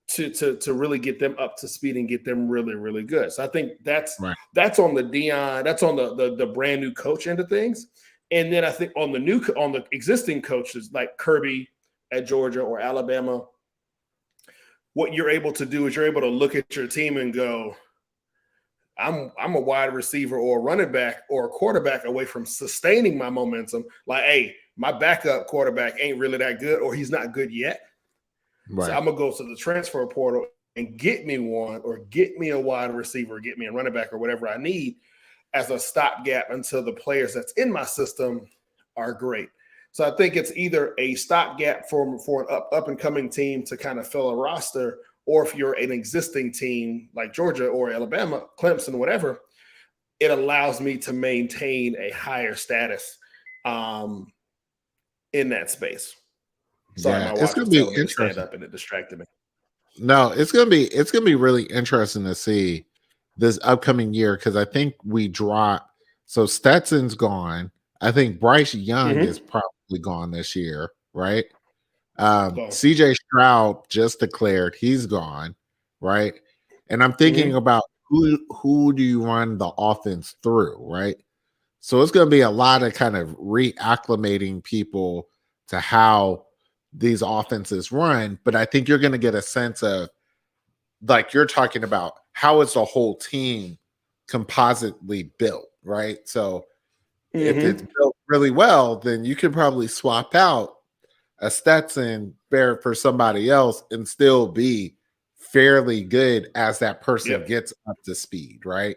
to really get them up to speed and get them really really good. So I think Right. that's on the Dion, that's on the brand new coach end of things, and then I think on the existing coaches like Kirby at Georgia or Alabama, what you're able to do is you're able to look at your team and go, I'm a wide receiver or a running back or a quarterback away from sustaining my momentum. Like, hey, my backup quarterback ain't really that good, or he's not good yet. So Right. I'm gonna go to the transfer portal and get me one, or get me a wide receiver, or get me a running back, or whatever I need as a stopgap until the players that's in my system are great. So I think it's either a stopgap for an up and coming team to kind of fill a roster, or if you're an existing team like Georgia or Alabama, Clemson, whatever, it allows me to maintain a higher status um, in that space. Sorry, Yeah. my It's watch gonna was be telling me to stand interesting. up and it distracted me. No, it's gonna be really interesting to see this upcoming year because I think we drop. So Stetson's gone. I think Bryce Young is Mm-hmm. probably gone this year, right? So, CJ Stroud just declared he's gone, right? And I'm thinking mm-hmm. about who do you run the offense through, right? So it's going to be a lot of kind of reacclimating people to how these offenses run, but I think you're going to get a sense of, like you're talking about, how is the whole team compositely built, right? So if it's Mm-hmm. built really well, then you can probably swap out a Stetson bear for somebody else and still be fairly good as that person Yep. gets up to speed, right?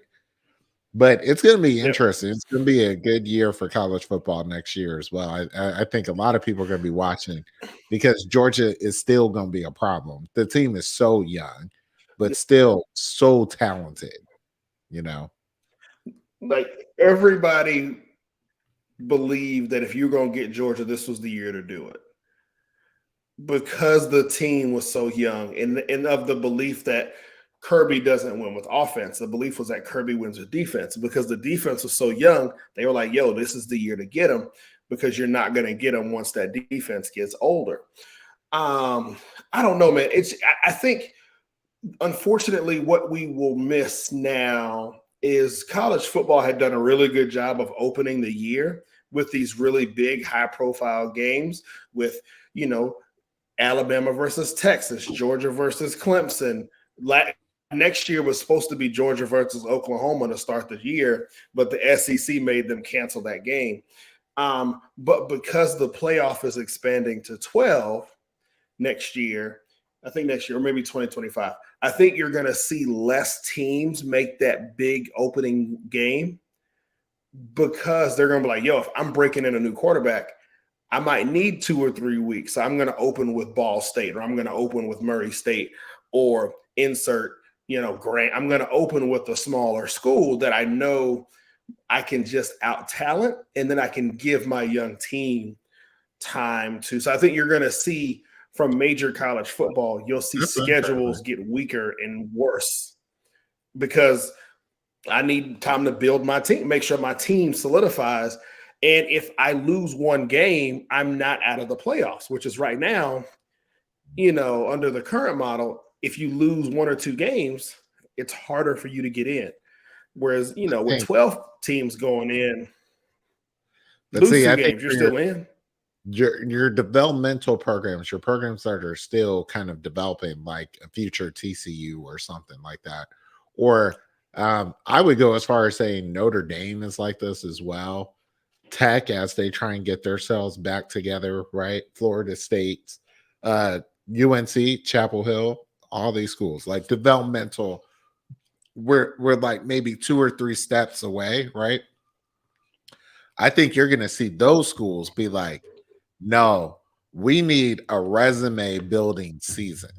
But it's going to be Yep. interesting. It's going to be a good year for college football next year as well. I think a lot of people are going to be watching because Georgia is still going to be a problem. The team is so young, but still so talented, you know? Like everybody believed that if you're going to get Georgia, this was the year to do it, because the team was so young, and of the belief that Kirby doesn't win with offense. The belief was that Kirby wins with defense, because the defense was so young. They were like, yo, this is the year to get him, because you're not going to get him once that defense gets older. Um, I don't know, man. I think unfortunately what we will miss now is college football had done a really good job of opening the year with these really big high profile games with, you know, Alabama versus Texas, Georgia versus Clemson. Next year was supposed to be Georgia versus Oklahoma to start the year, but the SEC made them cancel that game. But because the playoff is expanding to 12 next year, I think next year, or maybe 2025, I think you're going to see less teams make that big opening game, because they're going to be like, yo, if I'm breaking in a new quarterback, I might need 2 or 3 weeks. So I'm going to open with Ball State, or I'm going to open with Murray State, or insert, Grant. I'm going to open with a smaller school that I know I can just out talent, and then I can give my young team time to. So I think you're going to see from major college football, you'll see That's interesting. schedules get weaker and worse, because I need time to build my team, make sure my team solidifies. And if I lose one game, I'm not out of the playoffs, which is right now, under the current model, if you lose 1 or 2 games, it's harder for you to get in. Whereas, with Dang. 12 teams going in, But lose see, two I think games, you're for still in. your developmental programs, your programs that are still kind of developing, like a future TCU or something like that, or I would go as far as saying Notre Dame is like this as well. Tech, as they try and get themselves back together, right? Florida State, uh, UNC, Chapel Hill, all these schools, like developmental. We're like maybe 2 or 3 steps away, right? I think you're going to see those schools be like, no, we need a resume building season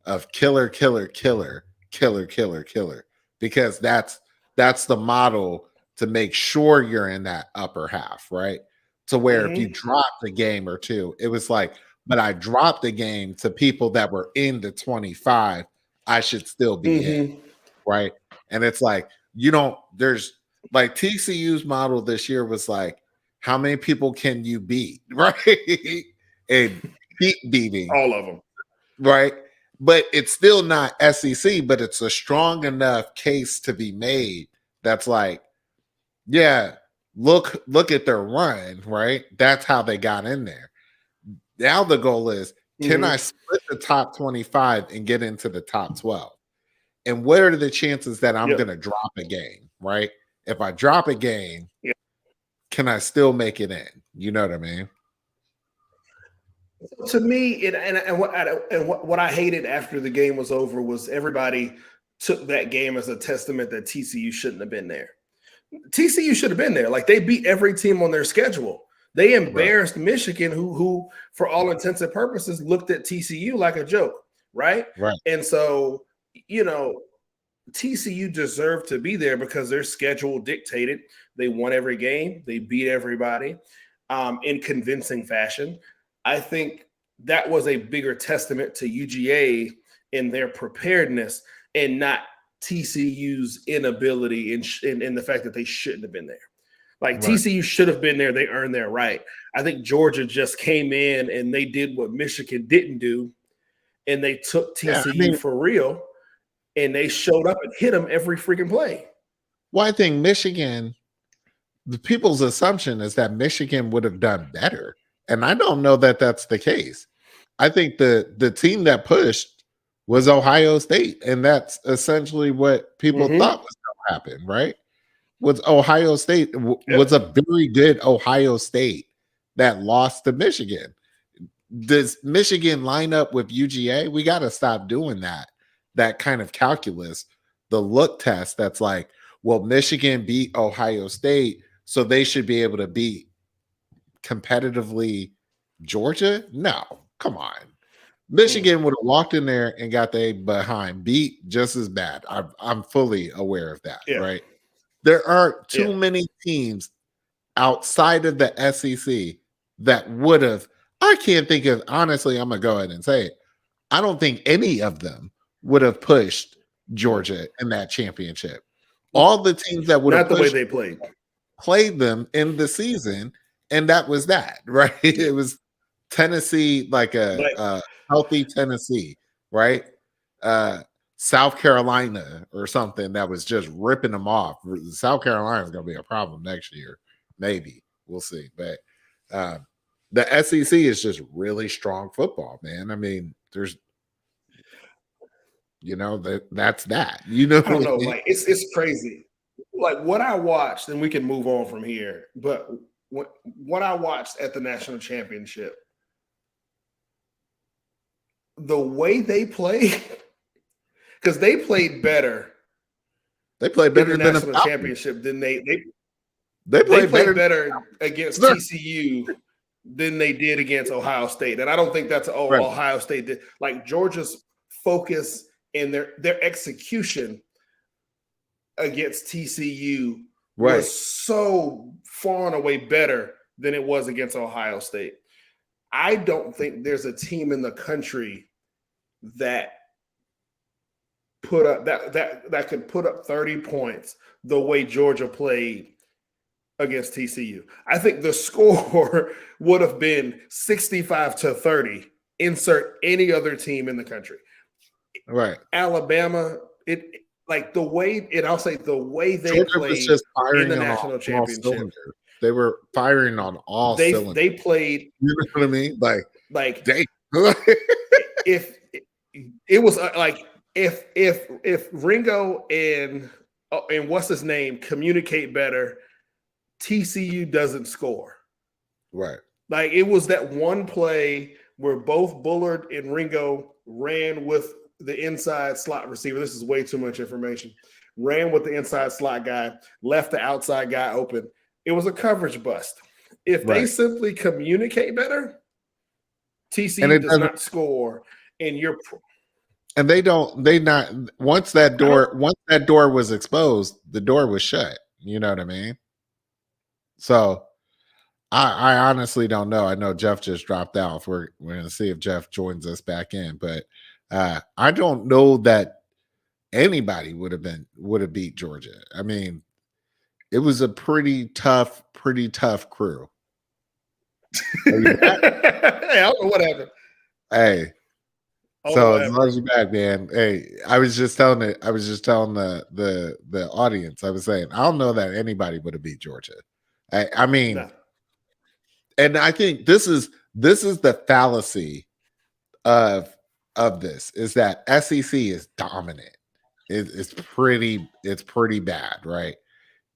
of killer, killer, killer, killer, killer, killer, because that's the model to make sure you're in that upper half, right? To where if you Mm-hmm. dropped a game or two, it was like, but I dropped the game to people that were in the 25, I should still be in, Mm-hmm. right? And it's like, you don't, there's like TCU's model this year was like, how many people can you beat, right? And keep beating, All of them. right? But it's still not SEC, but it's a strong enough case to be made that's like, yeah, look at their run, right? That's how they got in there. Now the goal is, can I Mm-hmm. split the top 25 and get into the top 12? And what are the chances that I'm Yep. going to drop a game, right? If I drop a game, Yeah. can I still make it in? You know what I mean? To me, what I hated after the game was over was everybody took that game as a testament that TCU shouldn't have been there. TCU should have been there. Like, they beat every team on their schedule. They Right, embarrassed Michigan, who for all intents and purposes looked at TCU like a joke, right? right, And so, you know, TCU deserved to be there because their schedule dictated. They won every game. They beat everybody in convincing fashion. I think that was a bigger testament to UGA in their preparedness and not TCU's inability in the fact that they shouldn't have been there. Like, right. TCU should have been there. They earned their right. I think Georgia just came in and they did what Michigan didn't do, and they took Yeah, I TCU mean, for real, and they showed up and hit them every freaking play. well, I think Michigan, the people's assumption is that Michigan would have done better. And I don't know that that's the case. I think the team that pushed was Ohio State, and that's essentially what people thought Mm-hmm. was going to happen, right? Was Ohio State was Yep. a very good Ohio State that lost to Michigan. Does Michigan line up with UGA? We got to stop doing that. That kind of calculus, the look test that's like, well, Michigan beat Ohio State, so they should be able to beat competitively Georgia? No, come on. Mm. Michigan would have walked in there and got they behind beat just as bad. I'm fully aware of that, Yeah. right? There are Yeah. too many teams outside of the SEC that would have. I can't think of, honestly, I'm going to go ahead and say it. I don't think any of them would have pushed Georgia in that championship. All the teams that would have Not the way pushed they played. played them in the season, and that was that, right? Yeah. It was Tennessee, like Like, a healthy Tennessee, right? Uh, South Carolina or something that was just ripping them off. South Carolina is going to be a problem next year, maybe we'll see. But uh, the SEC is just really strong football, man. I mean, there's that's that. You know I what don't I know. mean? Like, it's crazy. Like, what I watched, and we can move on from here. But what I watched at the national championship, the way they play, because they played better They play in the better than the national Falcons. championship than They they play better played than better against the TCU than they did against Ohio State. And I don't think that's right, Ohio State did. Like, Georgia's focus and their execution against TCU right. was so far and away better than it was against Ohio State. I don't think there's a team in the country that put up that could put up 30 points the way Georgia played against TCU. I think the score would have been 65-30. Insert any other team in the country. Right. Alabama, like the way, and I'll say the way they Georgia was played just in the firing on national all championship. cylinders. They were firing on all cylinders. They played You know what I mean? Like, like they if it was like if Ringo and what's his name communicate better, TCU doesn't score. right. Like it was that one play where both Bullard and Ringo ran with the inside slot receiver. This is way too much information. Ran with the inside slot guy, left the outside guy open. It was a coverage bust. If they Right. simply communicate better, And TCU it does doesn't not score, and you're. and they not once that I don't. door was exposed, the door was shut. You know what I mean? So I honestly don't know. I know Jeff just dropped out. We're gonna see if Jeff joins us back in, but I don't know that anybody would have beat Georgia. I mean, it was a pretty tough crew. Are you back? Hey, I don't know what happened. Hey, I don't know so what as happened. long as you're back, man. Hey, I was just telling the audience. I was saying I don't know that anybody would have beat Georgia. I mean, No. and I think this is the fallacy of this is that SEC is dominant. It's pretty bad, right?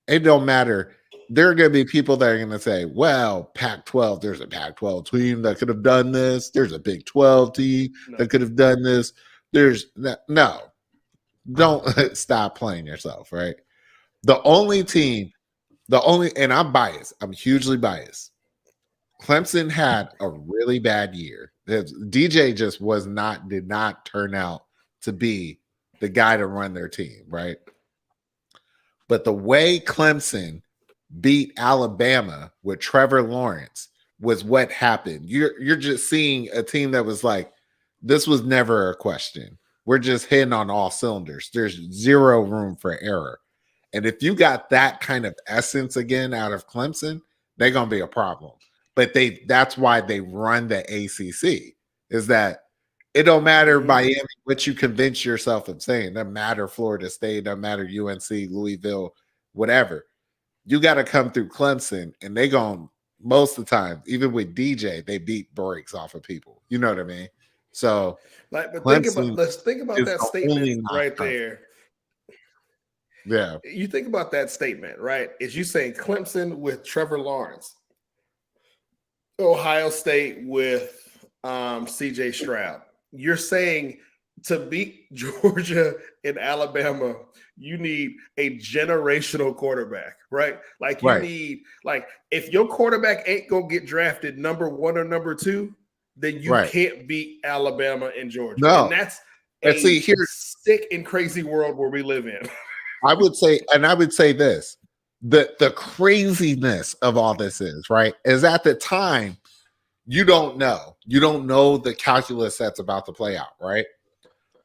It don't matter. There are going to be people that are going to say, well, Pac-12, there's a Pac-12 team that could have done this. There's a Big 12 team No. that could have done this. There's no, don't stop playing yourself, right? The only team, and I'm biased. I'm hugely biased. Clemson had a really bad year. DJ just did not turn out to be the guy to run their team, right? But the way Clemson beat Alabama with Trevor Lawrence was what happened. You're just seeing a team that was like, this was never a question. We're just hitting on all cylinders. There's zero room for error. And if you got that kind of essence again out of Clemson, they're gonna be a problem. But that's why they run the ACC, is that it don't matter Miami what you convince yourself of saying. It doesn't matter Florida State, doesn't matter UNC, Louisville, whatever. You got to come through Clemson, and they going most of the time, even with DJ, they beat breaks off of people. You know what I mean? So, Like, but Clemson let's think about is that the only statement right non-conference. there. Yeah, You think about that statement, right? Is you saying Clemson with Trevor Lawrence, Ohio State with CJ Stroud. You're saying to beat Georgia and Alabama, you need a generational quarterback, right? Like you right, need, like, if your quarterback ain't gonna get drafted number 1 or number 2, then you right. can't beat Alabama and Georgia. No, And that's and see a here, sick and crazy world where we live in. I would say this: the craziness of all this is right is at the time you don't know the calculus that's about to play out, right?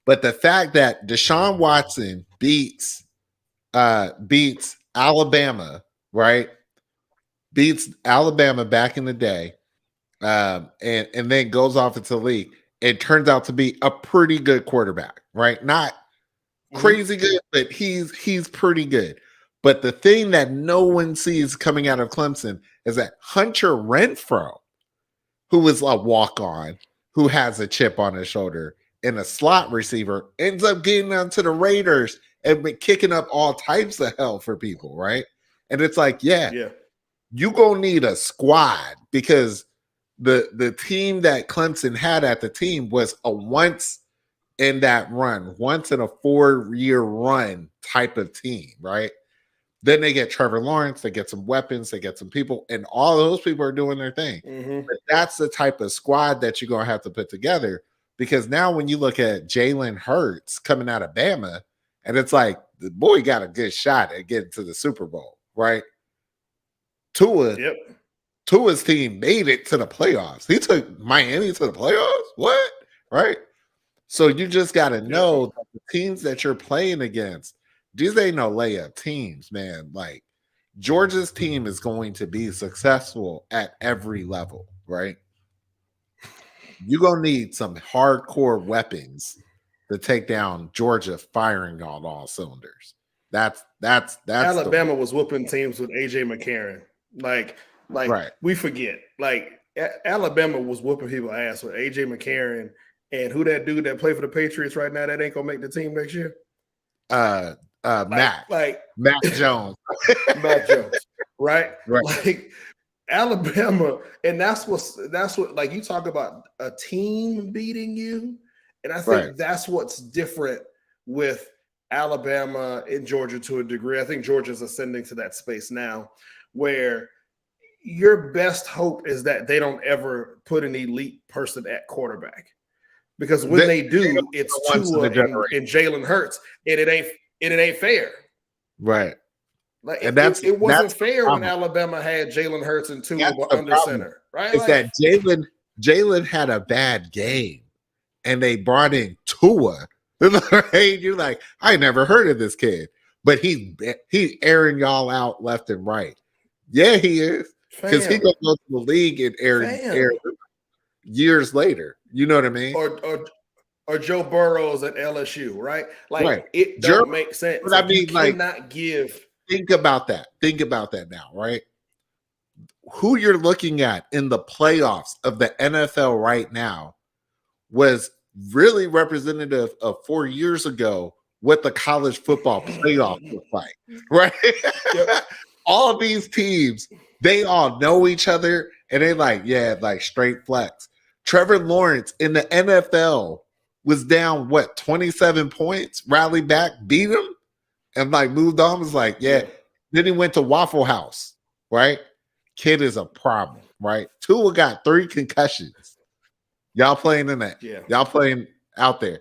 But the fact that Deshaun Watson beats Alabama, right? Beats Alabama back in the day, and then goes off into the league. It turns out to be a pretty good quarterback, right? Not crazy good, but he's pretty good. But the thing that no one sees coming out of Clemson is that Hunter Renfro, who was a walk-on, who has a chip on his shoulder, and a slot receiver, ends up getting onto the Raiders and been kicking up all types of hell for people, right? And it's like, yeah, Yeah. you gonna need a squad because the team that Clemson had at the team was a once in that run, once in a 4-year run type of team, right? Then they get Trevor Lawrence, they get some weapons, they get some people, and all those people are doing their thing. But that's the type of squad that you're going to have to put together because now when you look at Jalen Hurts coming out of Bama, and it's like the boy got a good shot at getting to the Super Bowl, right? Yep. Tua's team made it to the playoffs. He took Miami to the playoffs. What? Right? So you just got to know that the teams that you're playing against, these ain't no layup teams, man. Like Georgia's team is going to be successful at every level, right? You're going to need some hardcore weapons to take down Georgia, firing on all cylinders. That's Alabama was whooping teams with AJ McCarron. Like right. we forget. Like Alabama was whooping people ass with AJ McCarron and who that dude that played for the Patriots right now that ain't gonna make the team next year. Mac Jones. Mac Jones, right? Right. Like Alabama, and that's what like you talk about a team beating you, and I think that's what's different with Alabama and Georgia to a degree. I think Georgia's ascending to that space now where your best hope is that they don't ever put an elite person at quarterback. Because when they do, it's Tua and Jalen Hurts, and it ain't fair. Right. Like it wasn't fair when Alabama had Jalen Hurts and Tua under center, right? It's that Jalen had a bad game, and they brought in Tua. Right? You're like, I never heard of this kid, but he's airing y'all out left and right. Yeah, he is, because he gonna go to the league and air years later. You know what I mean? Or Joe Burrows at LSU, right? Like it don't make sense. But I mean, you cannot give. Think about that. Think about that now, right? Who you're looking at in the playoffs of the NFL right now was really representative of 4 years ago what the college football playoff looked like, right? Yep. All these teams, they all know each other, and they like straight flex. Trevor Lawrence in the NFL was down 27 points, rallied back, beat him, and moved on. Was like, yeah. Then he went to Waffle House, right? Kid is a problem, right? Tua got 3 concussions. Y'all playing in that. Yeah. Y'all playing out there.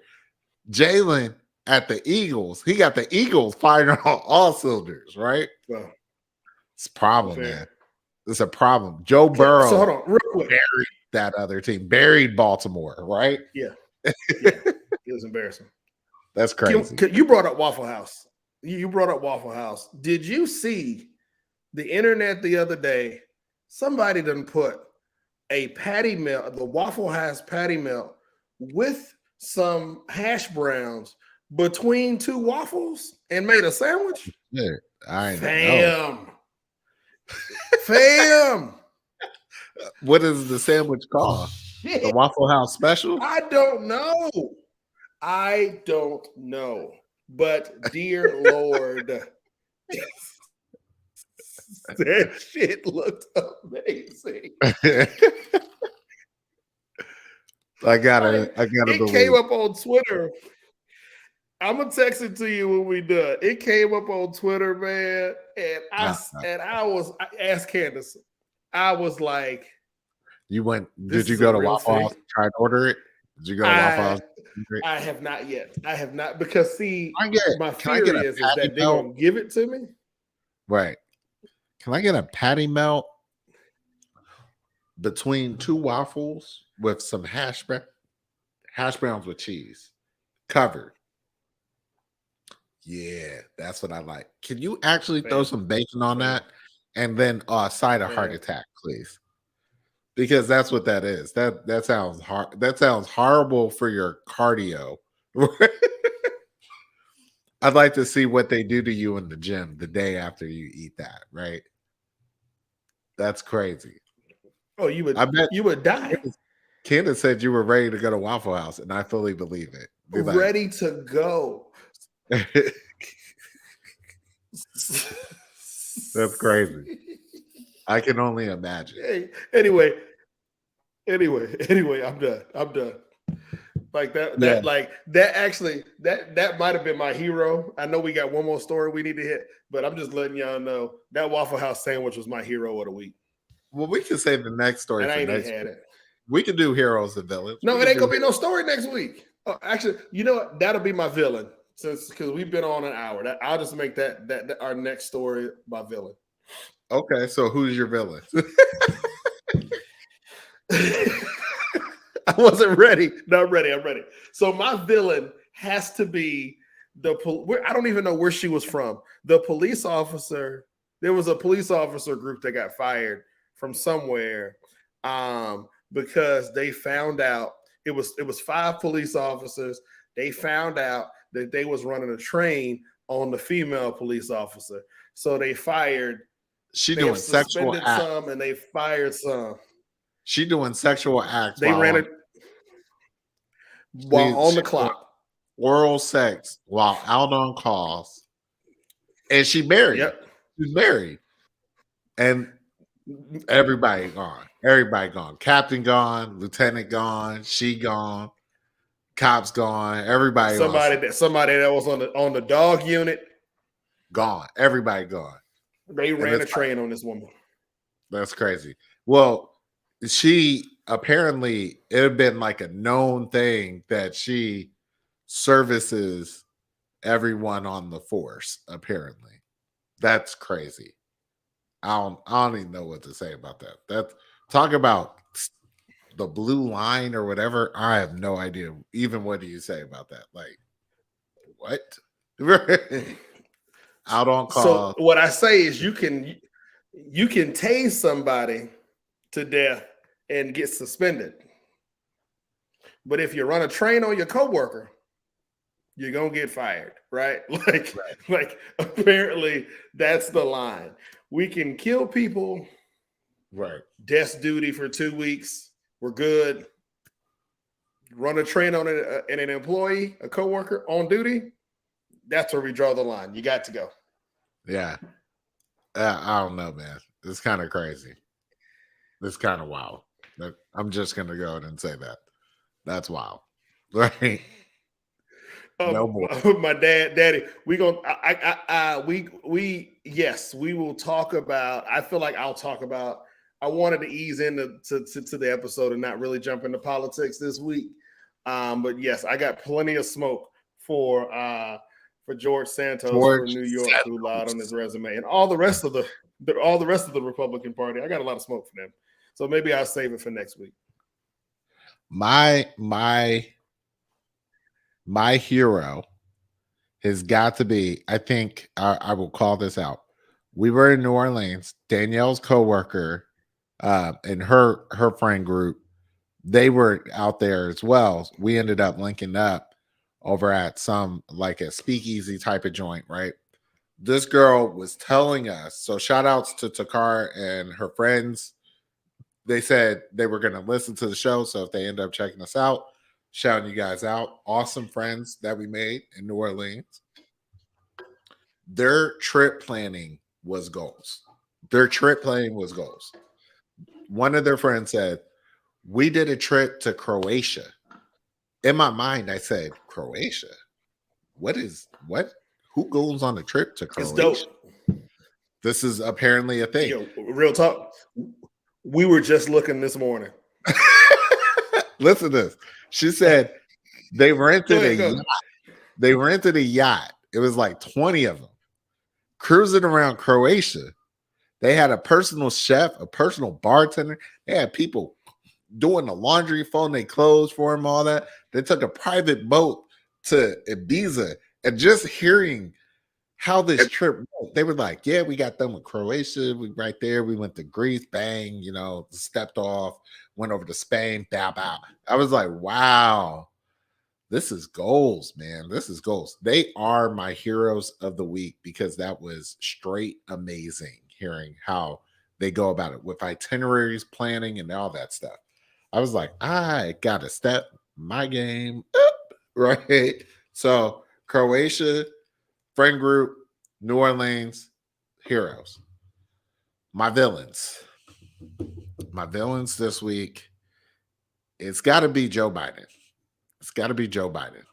Jalen at the Eagles, he got the Eagles firing on all cylinders, right? Well, it's a problem, man. It's a problem. Joe Burrow hold on, real quick. Buried that other team, buried Baltimore, right? Yeah. It was embarrassing. That's crazy. You brought up Waffle House. You brought up Waffle House. Did you see the internet the other day? Somebody done put a patty melt, the Waffle House patty melt with some hash browns between 2 waffles and made a sandwich? Yeah, I know. Fam. What is the sandwich called? Shit. The Waffle House special? I don't know. But dear Lord, that shit looked amazing. I gotta it came up on Twitter. I'm gonna text it to you when we done. It came up on Twitter, man, and I asked Candace. I was like, "You went? Did you go to Waffle House and try to order it? Did you go to Waffle House? I have not yet. I have not, because my fear is that they're gonna give it to me. Right? Can I get a patty melt between 2 waffles with some hash browns with cheese covered? Yeah, that's what I like. Can you actually throw some bacon on that, and then a side of heart attack, please? Because that's what that is. That sounds hard. That sounds horrible for your cardio. I'd like to see what they do to you in the gym the day after you eat that, right? That's crazy. Oh, I bet you would die. Candace said you were ready to go to Waffle House, and I fully believe it. Ready to go. That's crazy. I can only imagine. Hey, anyway, I'm done. Like that might have been my hero. I know we got one more story we need to hit, but I'm just letting y'all know that Waffle House sandwich was my hero of the week. Well, we can save the next story and for I next had week. It. We can do heroes and villains. No, it ain't gonna be no story next week. Oh, actually, you know what? That'll be my villain, because we've been on an hour. I'll just make that our next story my villain. Okay, so who's your villain? I wasn't ready. Not ready. I'm ready. So my villain has to be I don't even know where she was from. The police officer. There was a police officer group that got fired from somewhere because they found out it was 5 police officers. They found out that they was running a train on the female police officer. So they fired, She they have doing sexual suspended acts. some and they fired some. She doing sexual acts They while ran on it while she on the doing clock. oral sex while out on calls, and she married. Yep. She's married, and everybody gone. Everybody gone. Captain gone. Lieutenant gone. She gone. Cops gone. Everybody lost. Somebody that was on the dog unit. Gone. Everybody gone. They And ran a it's like, train on this woman. that's crazy. Well, she apparently it had been like a known thing that she services everyone on the force. Apparently, that's crazy. I don't even know what to say about that. That talk about the blue line or whatever. I have no idea. Even what do you say about that? Like what? Out on So call. what I say is you can tase somebody to death and get suspended. But if you run a train on your coworker, you're gonna get fired, right? Right. Like apparently that's the line. We can kill people, Right. desk duty for 2 weeks. We're good. Run a train on an employee, a coworker on duty. That's where we draw the line. You got to go. Yeah. I don't know, man. It's kind of crazy. It's kind of wild. I'm just gonna go ahead and say that. That's wild. Right. No more. My daddy, we gonna, yes, we will talk about. I feel like I'll talk about. I wanted to ease into to the episode and not really jump into politics this week. But yes, I got plenty of smoke for George Santos for George New York, who lied on Santos. his resume, and all the rest of the Republican Party. I got a lot of smoke for them, so maybe I'll save it for next week. My hero has got to be. I think I will call this out. We were in New Orleans. Danielle's coworker and her friend group. They were out there as well. We ended up linking up over at some like a speakeasy type of joint, right? This girl was telling us. So shout outs to Takar and her friends. They said they were going to listen to the show. So if they end up checking us out, shouting you guys out. Awesome friends that we made in New Orleans. Their trip planning was goals. Their trip planning was goals. One of their friends said, we did a trip to Croatia. In my mind, I said, Croatia? What? Who goes on a trip to It's Croatia? dope. This is apparently a thing. Yo, real talk. We were just looking this morning. Listen to this. She said they rented a yacht. They rented a yacht. It was like 20 of them cruising around Croatia. They had a personal chef, a personal bartender. They had people doing the laundry, folding their clothes for them, all that. They took a private boat to Ibiza, and just hearing how this trip went, they were like, yeah, we got done with Croatia. We right there. We went to Greece, bang, stepped off, went over to Spain, bow, bow. I was like, wow, this is goals, man. This is goals. They are my heroes of the week because that was straight amazing hearing how they go about it with itineraries, planning, and all that stuff. I was like, I got to step my game up, right? So Croatia, friend group, New Orleans, heroes. My villains. My villains this week. It's got to be Joe Biden. It's got to be Joe Biden.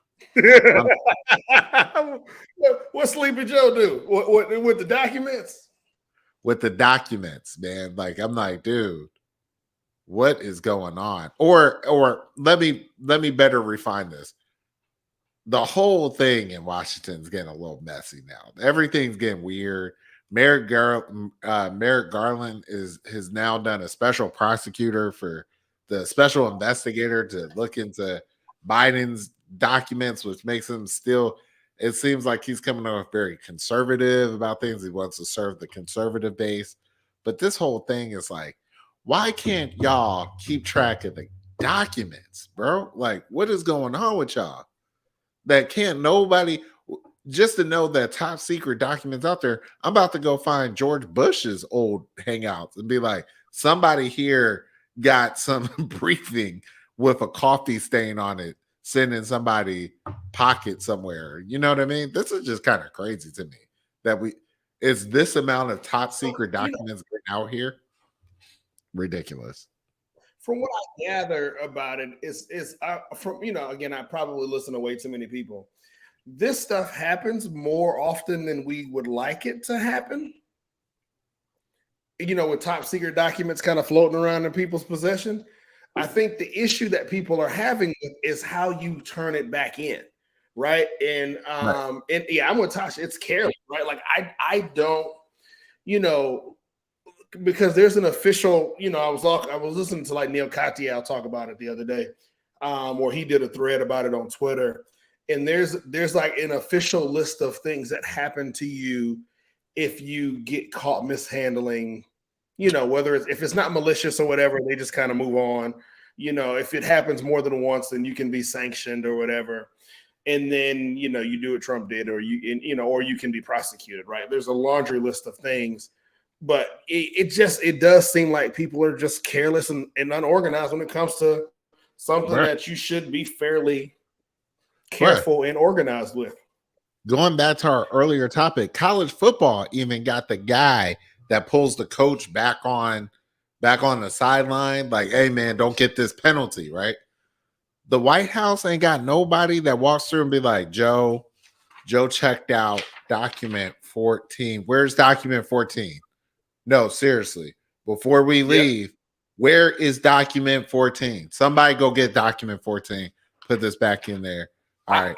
What Sleepy Joe do? What with the documents? With the documents, man. Like I'm like, dude, what is going on? Or let me better refine this. The whole thing in Washington's getting a little messy now. Everything's getting weird. Merrick Garland has now done a special prosecutor for the special investigator to look into Biden's documents, which makes him still. It seems like he's coming off very conservative about things. He wants to serve the conservative base, but this whole thing is like, why can't y'all keep track of the documents, bro? Like, what is going on with y'all? that can't nobody just to know that top secret documents out there. I'm about to go find George Bush's old hangouts and be like, somebody here got some briefing with a coffee stain on it, sending somebody pocket somewhere. You know what I mean? This is just kind of crazy to me that is this amount of top secret documents out here. Ridiculous. From what I gather about it, is from again, I probably listen to way too many people. This stuff happens more often than we would like it to happen. With top secret documents kind of floating around in people's possession. I think the issue that people are having is how you turn it back in, right? And and yeah, I'm with Tasha. It's careless, right? Like I don't, because there's an official, I was listening to like Neil Katyal talk about it the other day, or he did a thread about it on Twitter, and there's like an official list of things that happen to you if you get caught mishandling, whether if it's not malicious or whatever, they just kind of move on. If it happens more than once, then you can be sanctioned or whatever. And then, you do what Trump did, or or you can be prosecuted, right? There's a laundry list of things. But it does seem like people are just careless and unorganized when it comes to something that you should be fairly careful and organized with. Going back to our earlier topic, college football even got the guy that pulls the coach back on the sideline, like, hey man, don't get this penalty, right? The White House ain't got nobody that walks through and be like, Joe checked out document 14. Where's document 14? No, seriously. Before we leave, where is document 14? Somebody go get document 14. Put this back in there. All right.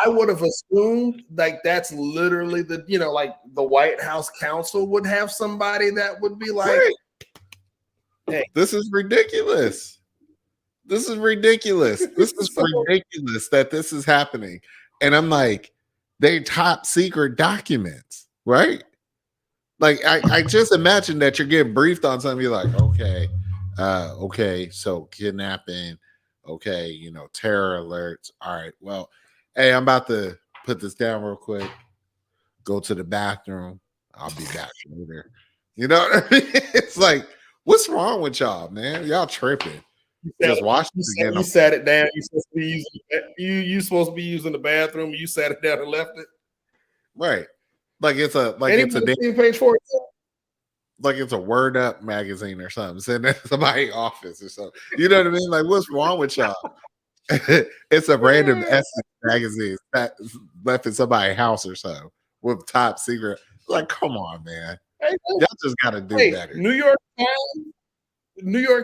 I would have assumed like that's literally the, like the White House counsel would have somebody that would be like, hey, this is ridiculous. This is ridiculous. This is ridiculous that this is happening. And I'm like, they top secret documents, right? Like I just imagine that you're getting briefed on something. You're like, okay, so kidnapping, okay, terror alerts. All right, well, hey, I'm about to put this down real quick. Go to the bathroom. I'll be back later. You know what I mean? It's like, what's wrong with y'all, man? Y'all tripping. Just watch this again. You sat it down. You supposed to be using the bathroom. You sat it down and left it. Right. Like it's a page 4. Like it's a Word Up magazine or something, sitting in somebody's office or something. You know what I mean? Like, what's wrong with y'all? It's a random Essence magazine that left in somebody's house or something with top secret. Like, come on, man. Hey, y'all just gotta do better. New York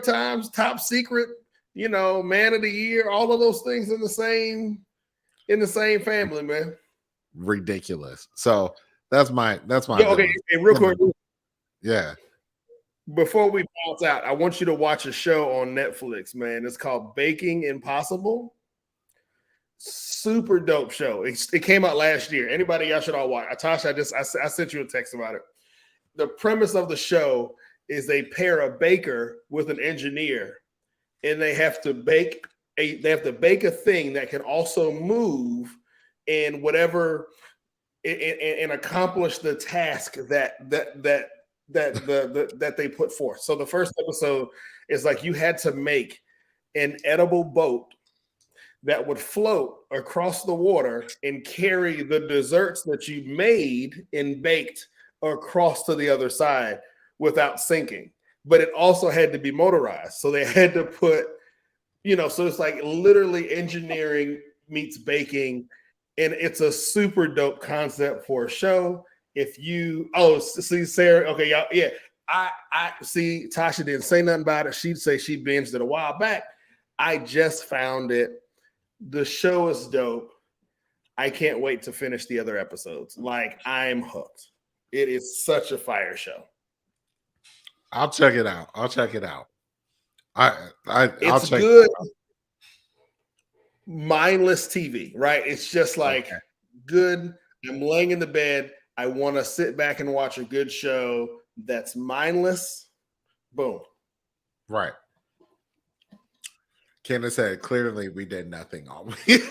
Times, top secret, man of the year, all of those things in the same family, man. Ridiculous. So that's my okay. Hey, real quick. Yeah. Before we bounce out, I want you to watch a show on Netflix, man. It's called Baking Impossible. Super dope show. It came out last year. Anybody, y'all should all watch. Tasha, I sent you a text about it. The premise of the show is they pair a baker with an engineer, and they have to bake a thing that can also move and whatever and accomplish the task that they put forth. So the first episode is like you had to make an edible boat that would float across the water and carry the desserts that you made and baked across to the other side without sinking. But it also had to be motorized. So they had to put, so it's like literally engineering meets baking. And it's a super dope concept for a show. If you see Sarah, okay, y'all, yeah. I see Tasha didn't say nothing about it. She'd say she binged it a while back. I just found it. The show is dope. I can't wait to finish the other episodes. Like, I'm hooked. It is such a fire show. I'll check it out. I'll check it out. It's good. Mindless TV, right? It's just like good. I'm laying in the bed. I want to sit back and watch a good show that's mindless. Boom. Right. Candace said, clearly we did nothing all week.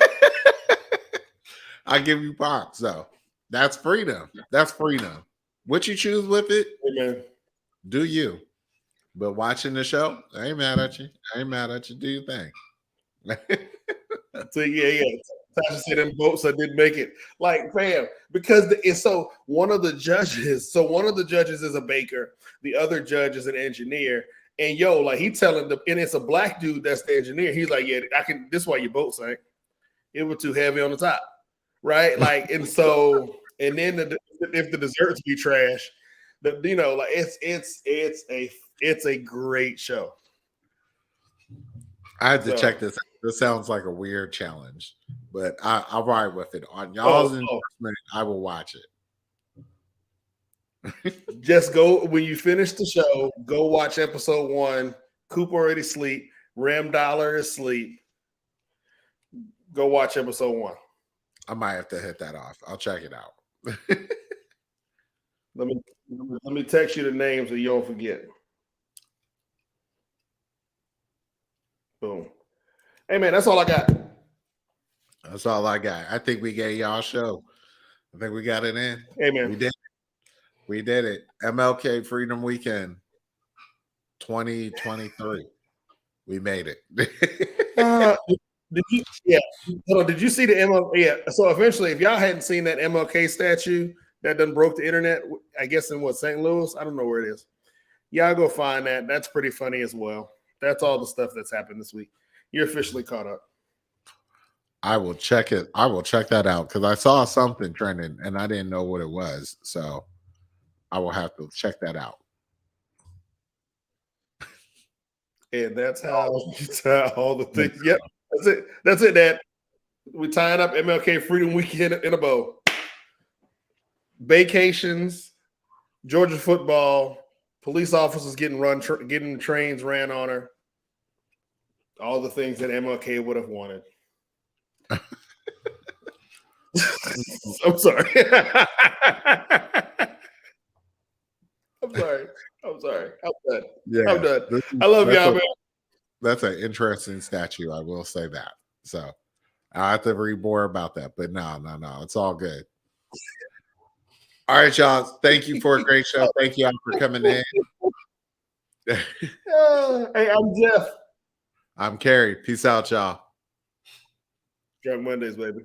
I give you props. So that's freedom. That's freedom. What you choose with it, Amen. do you. But watching the show, I ain't mad at you. I ain't mad at you. Do your thing. So yeah. Tasha said them votes I didn't make it. Like, fam, because it's so one of the judges is a baker, the other judge is an engineer. And like he telling them, and it's a black dude that's the engineer. He's like, yeah, I can. This is why your boat sank. It was too heavy on the top, right? Like, and so, and then if the desserts be trash, like it's a great show. I had to check this out. This sounds like a weird challenge, but I'll ride with it. On y'all's endorsement, I will watch it. Just go when you finish the show, go watch episode 1. Coop already asleep. Ram Dollar is asleep. Go watch episode 1. I might have to hit that off. I'll check it out. Let me text you the names so you don't forget. Boom. Hey man, that's all I got. That's all I got. I think we gave y'all a show. I think we got it in. Hey man, we did it. MLK Freedom Weekend 2023. We made it. Did you see the MLK? Yeah. So eventually, if y'all hadn't seen that MLK statue that done broke the internet, I guess in St. Louis? I don't know where it is. Y'all go find that. That's pretty funny as well. That's all the stuff that's happened this week. You're officially caught up. I will check it. I will check that out because I saw something trending and I didn't know what it was. So I will have to check that out. And that's how you tie all the things. Yep. That's it. That's it, Dad. We tying up MLK Freedom Weekend in a bow. Vacations, Georgia football, police officers getting trains ran on her. All the things that MLK would have wanted. I'm sorry. I'm sorry. I'm done. Yeah, I'm done. I love y'all, man. That's an interesting statue. I will say that. So I have to read more about that. But no. It's all good. All right, y'all. Thank you for a great show. Thank y'all for coming in. Hey, I'm Jeff. I'm Carrie. Peace out, y'all. Drunk Mondays, baby.